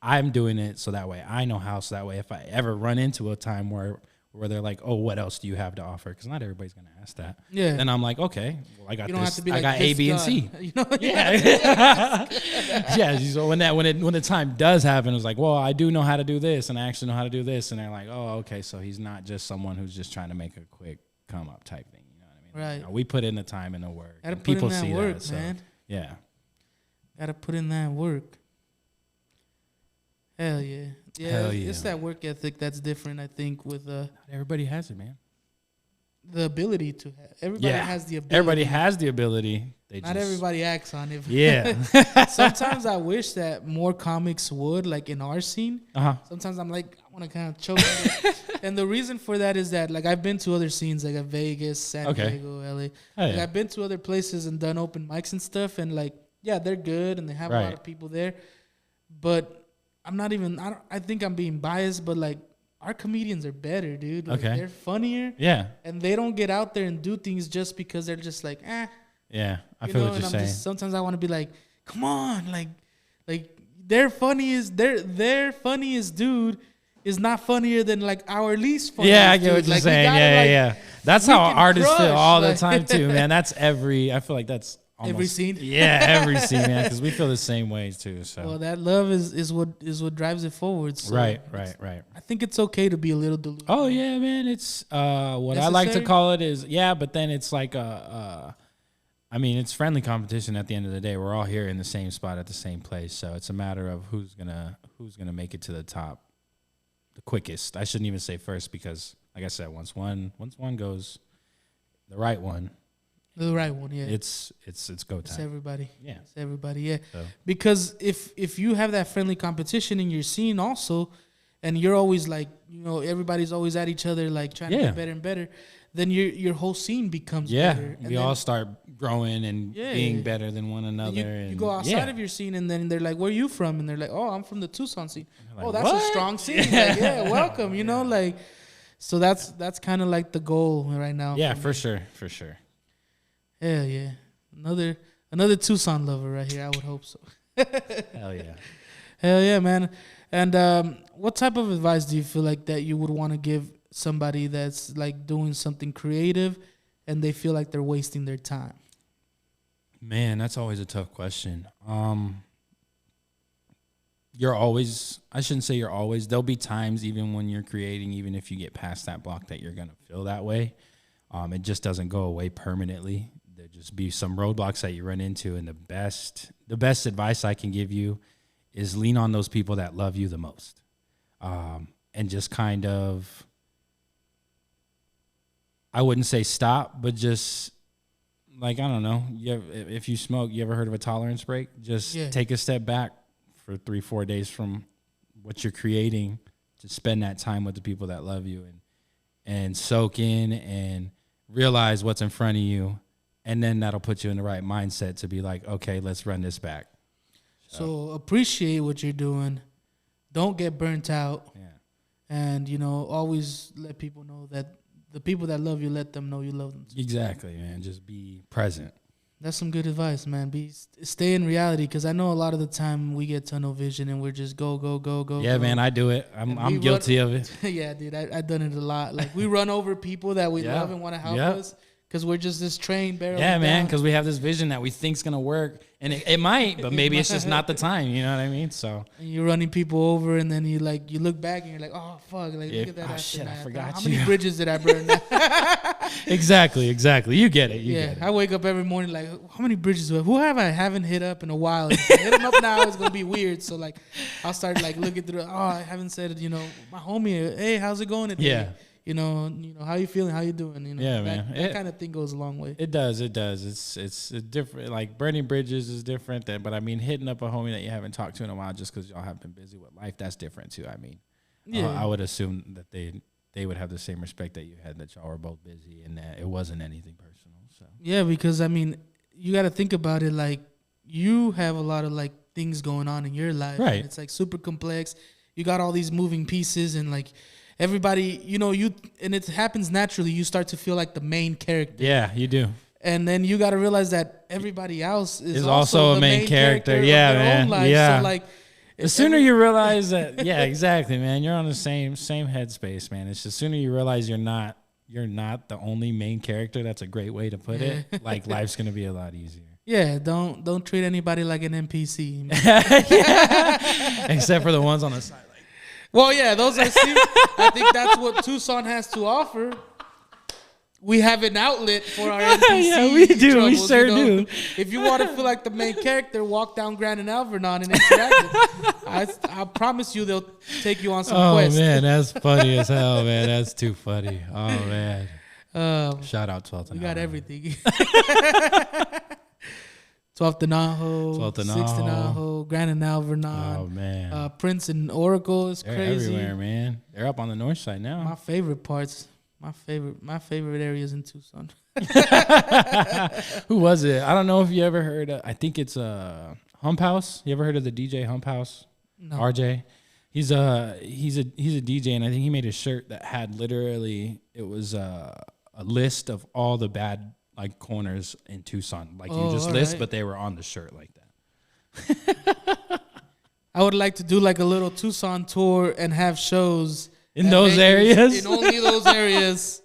I'm doing it so that way I know how, so that way if I ever run into a time where where they're like, oh, what else do you have to offer? Because not everybody's going to ask that. Yeah. Then I'm like, okay, well, I got You don't this. have to be I like, got this A, B, and guy. C. You know? Yeah. Yeah. So when the time does happen, it's like, well, I do know how to do this, and I actually know how to do this. And they're like, oh, okay, so he's not just someone who's just trying to make a quick come up type thing. You know what I mean? Right. You know, we put in the time and the work. Gotta And put in people that see work, that. So, man. yeah. Gotta put in that work. Hell yeah. Yeah, Hell it's yeah. that work ethic that's different, I think, with Not everybody has it, man. the ability to have. Everybody has the ability. Everybody has the ability. They Not just, everybody acts on it. Yeah. Sometimes I wish that more comics would, like in our scene. Uh-huh. Sometimes I'm like, I want to kind of choke on it. And the reason for that is that, like, I've been to other scenes, like at Vegas, San Diego, LA. Oh, Like, yeah. I've been to other places and done open mics and stuff. And, like, yeah, they're good and they have a lot Right. of people there. But I'm not even, I think I'm being biased, but, like, our comedians are better, dude. Like, Okay. they're funnier. Yeah. And they don't get out there and do things just because they're just like, Yeah. I you feel know, what you're and saying. Sometimes I want to be like, come on, like their funniest dude is not funnier than like our least funniest. Yeah, I get what dude. you're Like, we saying. gotta, Yeah, like, yeah. That's we how can artists feel crush, all like- the time too, man. That's I feel like that's almost, Every scene? Yeah, every scene, man, because we feel the same ways too. So Well, that love is what drives it forward. So right. I think it's okay to be a little delusional. Oh yeah, man. It's what I like to Necessary? call it is but then it's like I mean, it's friendly competition at the end of the day. We're all here in the same spot at the same place, so it's a matter of who's gonna make it to the top the quickest. I shouldn't even say first because, like I said, once one goes, the right one, The right one, yeah. it's go It's time. everybody. Yeah. It's everybody, yeah. So. Because if you have that friendly competition in your scene also, and you're always like, you know, everybody's always at each other, like trying to Yeah. get better and better, then your whole scene becomes Yeah, better. And we then all start growing and Yeah. being better than one another. you and go outside yeah. of your scene, and then they're like, "Where are you from?" And they're like, "Oh, I'm from the Tucson scene." like, Oh, that's a "What?" strong scene. Like, yeah, welcome. You know, like, so that's kind of like the goal right now. Yeah, for for me. sure, for sure. Hell yeah, another Tucson lover right here. I would hope so. Hell yeah. Hell yeah, man. And what type of advice do you feel like that you would want to give somebody that's like doing something creative and they feel like they're wasting their time? Man, that's always a tough question. You're always, I shouldn't say you're always, there'll be times even when you're creating, even if you get past that block, that you're going to feel that way. It just doesn't go away permanently. There'll just be some roadblocks that you run into. And the best advice I can give you is lean on those people that love you the most. And just kind of, I wouldn't say stop, but just like, I don't know, if you smoke, you ever heard of a tolerance break? Just take a step back for 3-4 days from what you're creating to spend that time with the people that love you and soak in and realize what's in front of you. And then that'll put you in the right mindset to be like, okay, let's run this back. So appreciate what you're doing. Don't get burnt out. Yeah. And, you know, always let people know that the people that love you, let them know you love them too. Exactly, man. Just be present. That's some good advice, man. Stay in reality, because I know a lot of the time we get tunnel vision and we're just go. Yeah, go. man, I do it. I'm guilty of it. Yeah, dude, I've done it a lot. Like, we run over people that we love and want to help us because we're just this train barreling Yeah, man, down. because we have this vision that we think's going to work. And it might, but maybe it's just not the time. You know what I mean? So And you're running people over, and then you look back and you're like, oh fuck, like look at that. Oh, shit, I aftermath. forgot How you. many bridges did I burn? exactly. You get it. You get it. I wake up every morning like, how many bridges who haven't hit up in a while? If I hit them up now, it's gonna be weird. So like, I'll start like looking through. I haven't said, you know, my homie, hey, how's it going today? Yeah. You know, how you feeling? How you doing? You know, Yeah, that, man. That kind of thing goes a long way. It does. It's a different. Like burning bridges is different. But I mean, hitting up a homie that you haven't talked to in a while just because y'all have been busy with life, that's different too. I mean, I would assume that they would have the same respect that you had, that y'all were both busy and that it wasn't anything personal. So yeah, because I mean, you got to think about it. Like, you have a lot of like things going on in your life. Right. And it's like super complex. You got all these moving pieces, and like everybody, you know, and it happens naturally. You start to feel like the main character. yeah, you do. And then you got to realize that everybody else is also a the main character. Yeah, of their man. own life. Yeah. So like, The sooner you realize that, yeah, exactly, man. You're on the same headspace, man. It's the sooner you realize you're not the only main character. That's a great way to put it. Like life's gonna be a lot easier. Yeah, don't treat anybody like an NPC. Except for the ones on the side. Like, well, yeah, those I see. I think that's what Tucson has to offer. We have an outlet for our NPC. Yeah, we do. Troubles, we sure do. If you want to feel like the main character, walk down Grand and Alvernon and interact. I promise you, they'll take you on some quests. Oh man, that's funny as hell, man. That's too funny. Oh man. Shout out 12th and We got everything. 12th and Ajo, 6th and Ajo, Grand and Alvernon. Oh man. Prince and Oracle is They're crazy. everywhere, man. They're up on the north side now. My favorite parts. My favorite areas in Tucson. Who was it? I don't know if you ever heard. I think it's Hump House. You ever heard of the DJ Hump House? No. RJ. He's a DJ, and I think he made a shirt that had literally it was a list of all the bad like corners in Tucson. Like you just list, but they were on the shirt like that. I would like to do like a little Tucson tour and have shows in those areas. In only those areas.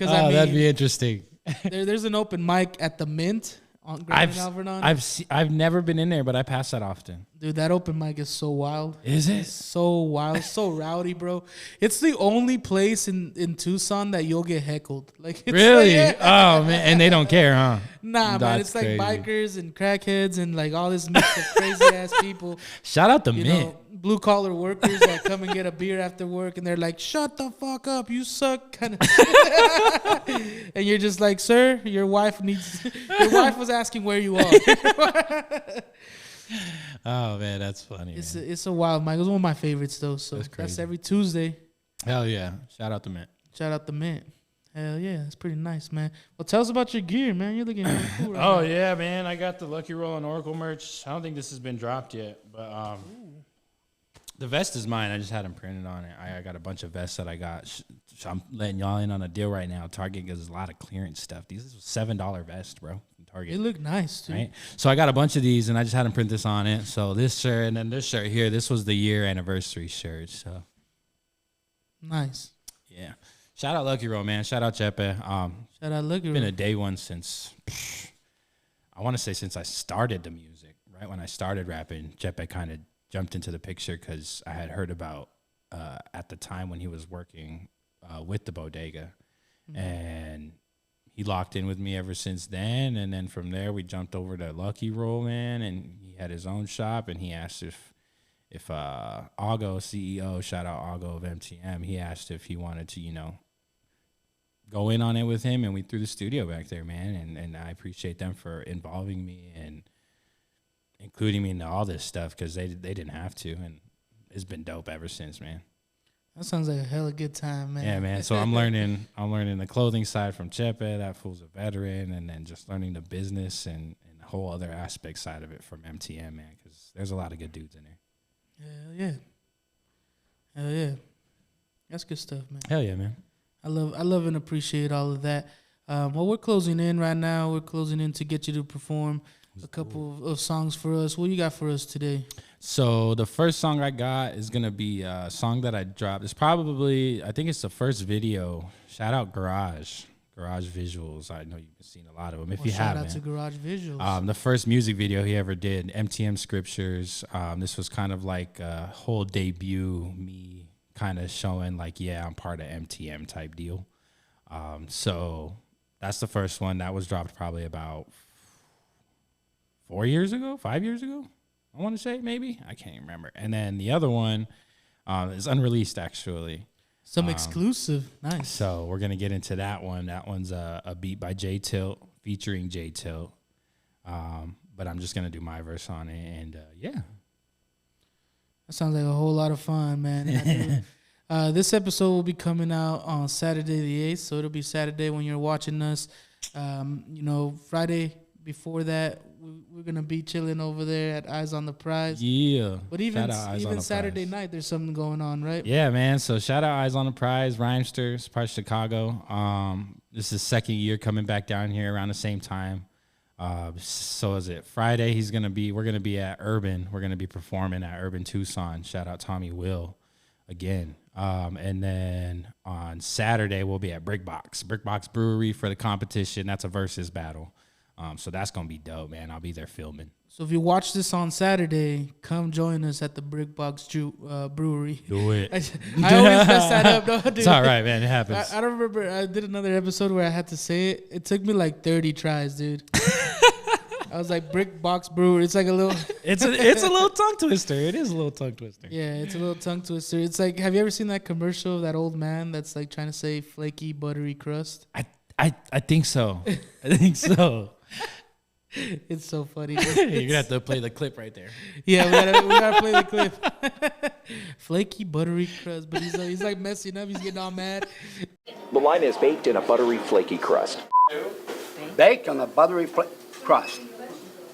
Oh, that'd be interesting. There's an open mic at the Mint on Grand and Alvernon. I've never been in there, but I pass that often. Dude, that open mic is so wild. Is it? It's so wild, so rowdy, bro. It's the only place in Tucson that you'll get heckled. Like it's really? Like, oh man, and they don't care, huh? Nah, man. It's like bikers and crackheads and like all this mix of crazy ass people. Shout out to Mint. Blue collar workers that come and get a beer after work and they're like, "Shut the fuck up, you suck," kind of. And you're just like, "Sir, your wife was asking where you are." Oh man, that's funny. It's a wild mic. It was one of my favorites though. So that's every Tuesday. Hell yeah! Shout out to Mint. Shout out to Mint. Hell yeah, that's pretty nice, man. Well, tell us about your gear, man. You're looking really cool right now. Yeah, man. I got the Lucky Roll and Oracle merch. I don't think this has been dropped yet, but the vest is mine. I just had them printed on it. I got a bunch of vests that I got. I'm letting y'all in on a deal right now. Target gives a lot of clearance stuff. These is $7 vest, bro. From Target. They look nice too. Right? So I got a bunch of these, and I just had them print this on it. So this shirt and then this shirt here. This was the year anniversary shirt. So nice. Yeah. Shout out Lucky Roll, man. Shout out Chepe. Shout out Lucky Roll. Been a day one since I want to say since I started the music. Right when I started rapping, Chepe kind of jumped into the picture because I had heard about at the time when he was working with the bodega, and he locked in with me ever since then. And then from there, we jumped over to Lucky Roll, man, and he had his own shop. And he asked if Ago CEO, shout out Ago of MTM, he asked if he wanted to, go in on it with him, and we threw the studio back there, man. And I appreciate them for involving me and including me into all this stuff because they didn't have to, and it's been dope ever since, man. That sounds like a hella good time, man. Yeah, man. So I'm learning the clothing side from Chepe. That fool's a veteran, and then just learning the business and the whole other aspect side of it from MTM, man, because there's a lot of good dudes in there. Hell yeah. That's good stuff, man. Hell yeah, man. I love and appreciate all of that. Well, we're closing in right now. We're closing in to get you to perform a couple of songs for us. What you got for us today? So the first song I got is going to be a song that I dropped. It's probably, I think it's the first video. Shout out Garage Visuals. I know you've seen a lot of them. If you haven't. Shout out to Garage Visuals. The first music video he ever did, MTM Scriptures. This was kind of like a whole debut, me kind of showing like, yeah, I'm part of MTM type deal. So that's the first one. That was dropped probably about 5 years ago, I want to say, maybe. I can't remember. And then the other one is unreleased, actually. Some exclusive. Nice. So we're going to get into that one. That one's a beat by J Tilt, featuring J Tilt. But I'm just going to do my verse on it. And, yeah. That sounds like a whole lot of fun, man. This episode will be coming out on Saturday the 8th. So it'll be Saturday when you're watching us. Friday before that, we're going to be chilling over there at Eyes on the Prize. Yeah. But even Saturday night, there's something going on, right? Yeah, man. So shout out Eyes on the Prize, Rhymesters, part of Chicago. This is second year coming back down here around the same time. So is it Friday? We're gonna be at Urban. We're gonna be performing at Urban Tucson. Shout out Tommy Will again. And then on Saturday we'll be at Brickbox Brewery for the competition. That's a versus battle. So that's gonna be dope, man. I'll be there filming. So if you watch this on Saturday, come join us at the Brickbox Brewery. Do it. I always mess that up, no, dude. It's all right, man. It happens. I don't remember. I did another episode where I had to say it. It took me like 30 tries, dude. I was like Brickbox Brewery. It's like a little. It's a little tongue twister. It is a little tongue twister. Yeah, it's a little tongue twister. It's like, have you ever seen that commercial of that old man that's like trying to say flaky buttery crust? I think so. I think so. It's so funny. You're gonna have to play the clip right there. Yeah, we gotta play the clip. Flaky buttery crust, but he's like messing up. He's getting all mad. The line is baked in a buttery, flaky crust. Baked on a buttery crust.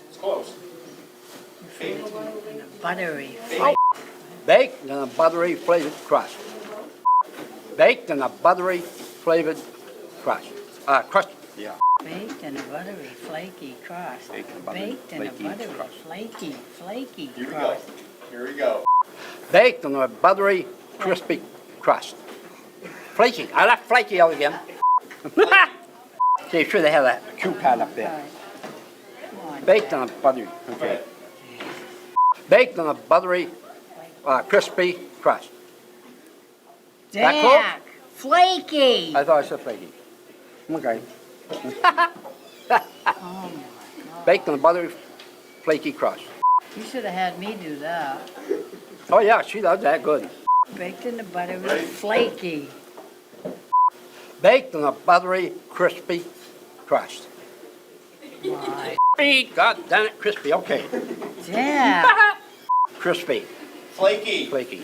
It's close. Buttery. Baked on a buttery flavored crust. Baked on a buttery flavored crust. Crust. Yeah. Baked in a buttery, flaky crust. Baked in a buttery, flaky crust. Here we go. Baked on a buttery, crispy crust. Flaky. I left flaky out again. Okay, sure they have that cue card up there. Baked on a buttery. Okay. Baked on a buttery, crispy crust. Jack, flaky. I thought I said flaky. Okay. Baked on a buttery, flaky crust. You should have had me do that. Oh yeah, she does that good. Baked in the buttery, flaky. Baked on a buttery, crispy crust. God damn it, crispy. Okay. Jack. Crispy. Flaky. Flaky.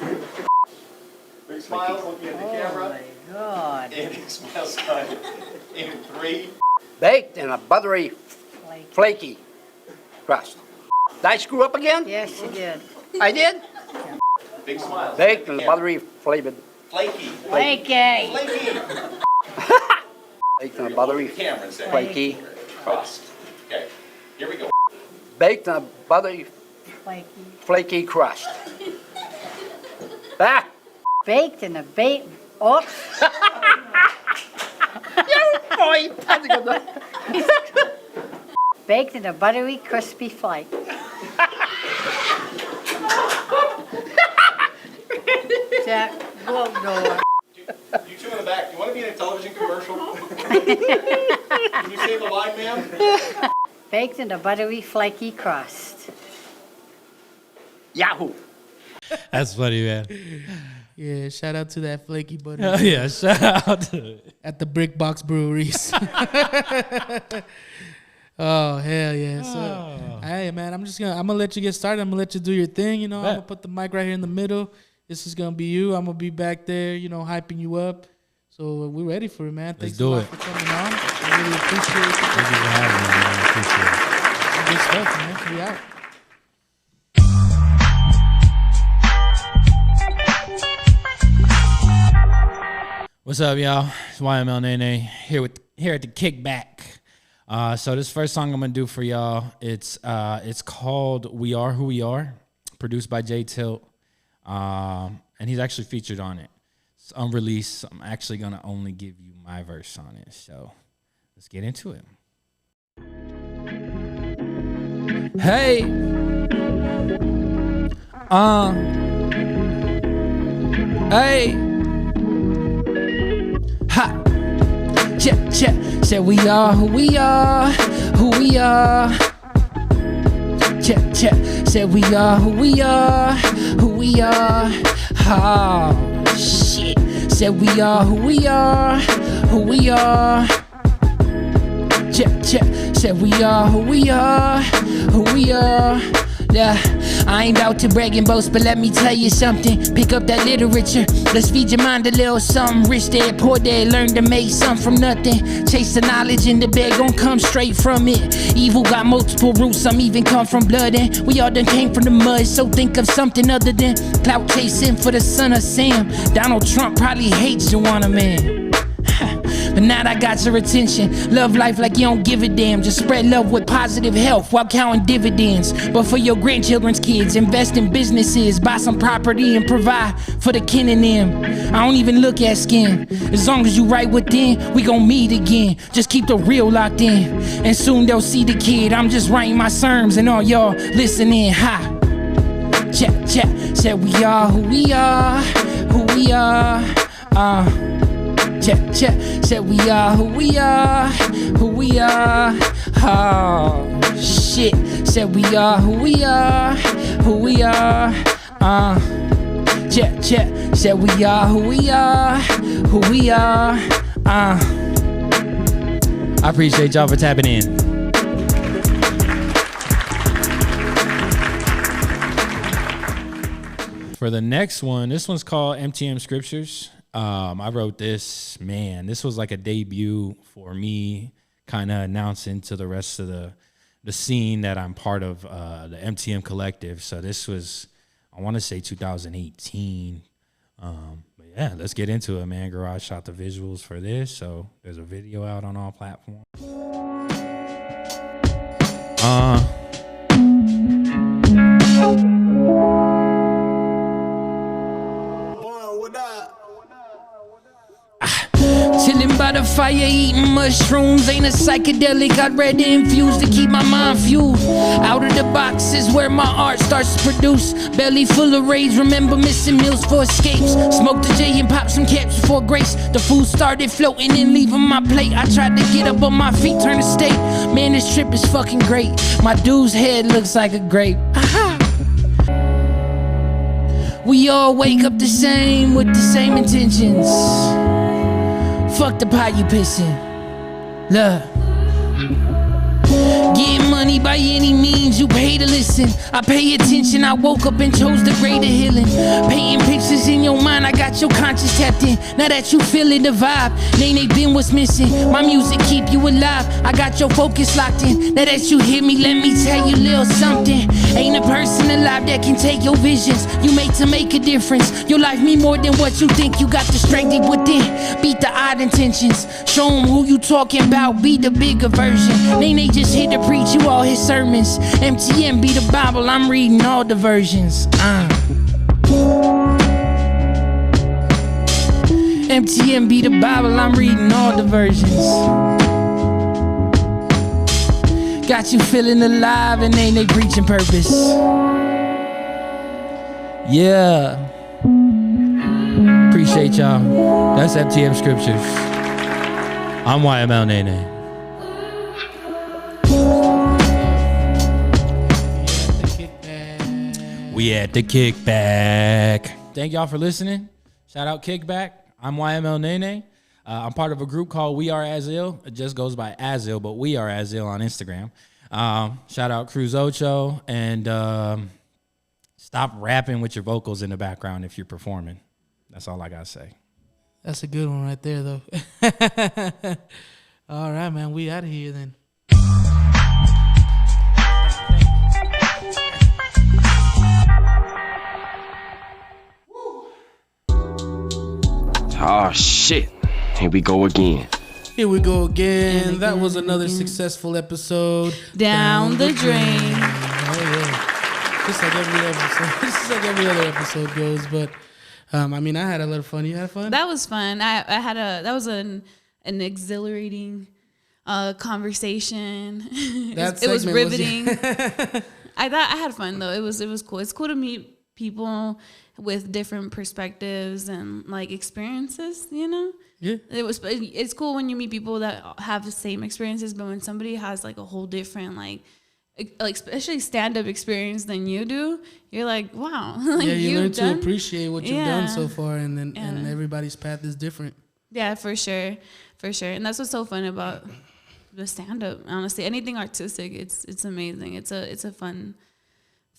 Big smiles looking at the camera. Oh my God. And big smiles on in 3. Baked in a buttery, flaky crust. Did I screw up again? Yes, you did. I did? Big smiles. Baked in a buttery flavored. Flaky. Flaky. Flaky. Baked in a buttery, flaky crust. Okay, here we go. Baked in a buttery, flaky crust. Ah! Baked in a oops. Boy, Baked in a buttery, crispy flake. Jack, blow door. You two in the back, do you want to be in a television commercial? Can you say the line, ma'am? Baked in a buttery, flaky crust. Yahoo! That's funny, man. Yeah, shout out to that flaky butter. Oh, yeah, shout out to it. At the Brickbox Breweries. Oh, hell yeah. So, hey, man, I'm gonna let you get started. I'm gonna let you do your thing. You know, I'm gonna put the mic right here in the middle. This is gonna be you. I'm gonna be back there, you know, hyping you up. So we're ready for it, man. Thanks a lot for coming on. I really appreciate it. Thank you for having me, man. I appreciate it. Good stuff, man. We out. What's up, y'all? It's YML NENE here at the Kickback. So this first song I'm gonna do for y'all, it's called "We Are Who We Are," produced by Jay Tilt, and he's actually featured on it. It's unreleased. So I'm actually gonna only give you my verse on it. So let's get into it. Hey, hey. Ha! Check, check. Said we are who we are, who we are. Check, check. Said we are who we are, who we are. Oh, shit. Said we are who we are, who we are. Check, check. Said we are who we are, who we are. Yeah, I ain't out to brag and boast, but let me tell you something. Pick up that literature, let's feed your mind a little something. Rich dad, poor dad, learn to make something from nothing. Chase the knowledge and the bag gon' come straight from it. Evil got multiple roots, some even come from blood. And we all done came from the mud, so think of something other than clout chasing for the son of Sam. Donald Trump probably hates Joanna, man. but now I got your attention. Love life like you don't give a damn. Just spread love with positive health while counting dividends. But for your grandchildren's kids, invest in businesses, buy some property and provide for the kin and them. I don't even look at skin. As long as you right within, we gon' meet again. Just keep the real locked in, and soon they'll see the kid. I'm just writing my sermons and all y'all listening. Ha. Check, check, said we are who we are, who we are. Check, check, said we are who we are, who we are. Oh, shit, said we are who we are, who we are. Check, check, said we are who we are, who we are. I appreciate y'all for tapping in. For the next one, this one's called MTM Scriptures. I wrote this, man, this was like a debut for me, kind of announcing to the rest of the scene that I'm part of the MTM Collective. So this was, I want to say 2018. But yeah, let's get into it, man. Garage shot the visuals for this, so there's a video out on all platforms. Chillin' by the fire, eating mushrooms. Ain't a psychedelic, I'd rather infuse to keep my mind fueled. Out of the box is where my art starts to produce. Belly full of rage, remember missing meals for escapes. Smoked a J and popped some caps before grace. The food started floating and leaving my plate. I tried to get up on my feet, turn to state. Man, this trip is fucking great. My dude's head looks like a grape. Aha! We all wake up the same with the same intentions. Fuck the pot you pissin'. Look. Getting money by any means, you pay to listen. I pay attention, I woke up and chose the greater healing. Painting pictures in your mind, I got your conscience tapped in. Now that you feeling the vibe, Nene been what's missing. My music keep you alive, I got your focus locked in. Now that you hear me, let me tell you a little something. Ain't a person alive that can take your visions. You made to make a difference. Your life mean more than what you think. You got the strength deep within. Beat the odd intentions. Show them who you talking about. Be the bigger version. Nene just here to preach you all his sermons. MTM be the Bible. I'm reading all the versions. MTM be the Bible. I'm reading all the versions. Got you feeling alive and ain't they preaching purpose. Yeah. Appreciate y'all. That's MTM Scriptures. I'm YML NENE. We at the Kickback. Thank y'all for listening. Shout out Kickback. I'm YML NENE. I'm part of a group called We Are As Ill. It just goes by As Ill, but We Are As Ill on Instagram. Shout out Cruz Ocho. And stop rapping with your vocals in the background if you're performing. That's all I got to say. That's a good one right there, though. All right, man. We out of here then. Oh, shit. Here we go again. Here we go again. That was another successful episode. Down the drain. Oh, yeah. Just like every episode. Just like every other episode goes. But, I mean, I had a lot of fun. You had fun? That was fun. That was an exhilarating conversation. It was riveting. I thought I had fun, though. It was cool. It's cool to meet people with different perspectives and like experiences, you know? Yeah. It's cool when you meet people that have the same experiences, but when somebody has like a whole different like especially stand-up experience than you do, you're like, wow. Like, yeah, you learn to appreciate what you've done so far, and then Yeah. and everybody's path is different. Yeah, for sure. And that's what's so fun about the stand-up. Honestly, anything artistic, it's amazing. It's a fun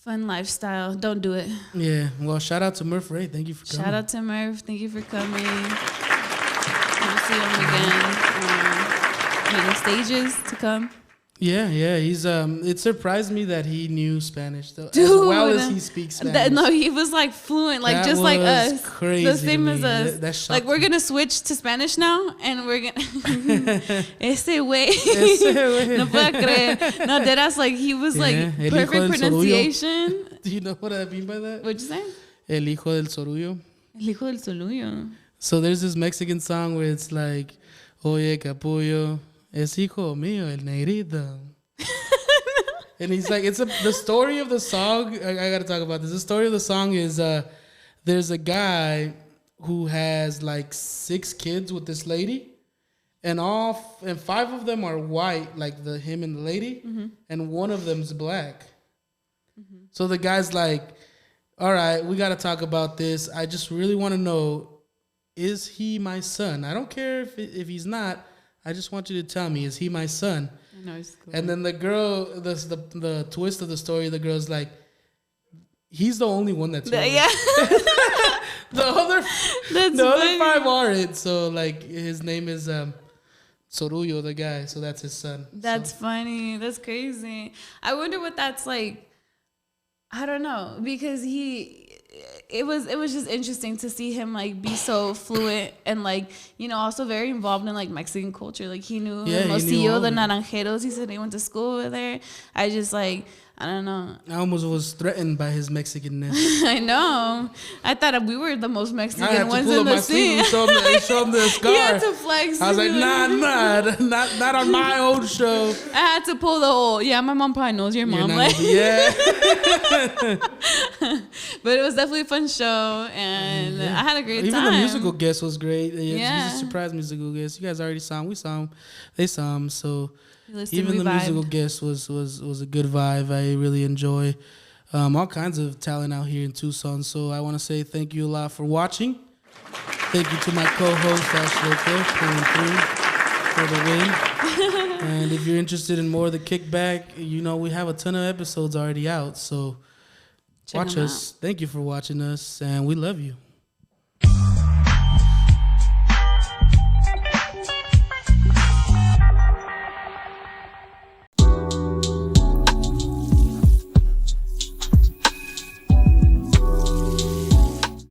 lifestyle. Don't do it. Yeah. Well, shout out to Murf Ray. Thank you for coming. Shout out to Murf. Thank you for coming. We'll see him again. Many stages to come. Yeah. He's it surprised me that he knew Spanish though, Dude, as well as he speaks Spanish. No, he was like fluent, like That just like was us, crazy the same to as me. us. That shocked Like we're me. gonna switch to Spanish now, and we're gonna ese way. No puedo creer. No, deadass, like he was like El hijo perfect del pronunciation. Do you know what I mean by that? What'd you say? El hijo del sorullo. El hijo del soluyo. So there's this Mexican song where it's like, Oye capullo, es hijo mío el negrito. And he's like, the story of the song. I gotta talk about this. The story of the song is there's a guy who has like 6 kids with this lady, and 5 of them are white, like him and the lady, and one of them's black. So the guy's like, all right, we gotta talk about this. I just really want to know, is he my son? I don't care if he's not. I just want you to tell me, is he my son? No, it's cool. And then the girl, the twist of the story, the girl's like, he's the only one that's yours. Yeah. the other funny. 5 aren't. So like his name is Sorullo, the guy. So that's his son. That's funny. That's crazy. I wonder what that's like. I don't know, because it was just interesting to see him like be so fluent and like, you know, also very involved in like Mexican culture. Like he knew Hermosillo, the Naranjeros. He said he went to school over there. I just like, I don't know. I almost was threatened by his Mexicanness. I know. I thought we were the most Mexican I had to ones pull in up the my sleeve scene. and show him the scar. You had to flex. I was like, not on my old show. I had to pull the whole, my mom probably knows your mom. Like, yeah. But it was definitely a fun show, and I had a great time. Even the musical guest was great. Yeah. He's a surprise musical guest. You guys already saw him. We saw him. They saw him. So even the vibed. musical guest was a good vibe. I really enjoy all kinds of talent out here in Tucson. So I want to say thank you a lot for watching. Thank you to my co-host Ash Loco pulling through for the win. And if you're interested in more of the Kickback, you know we have a ton of episodes already out. So watch us. Thank you for watching us, and we love you.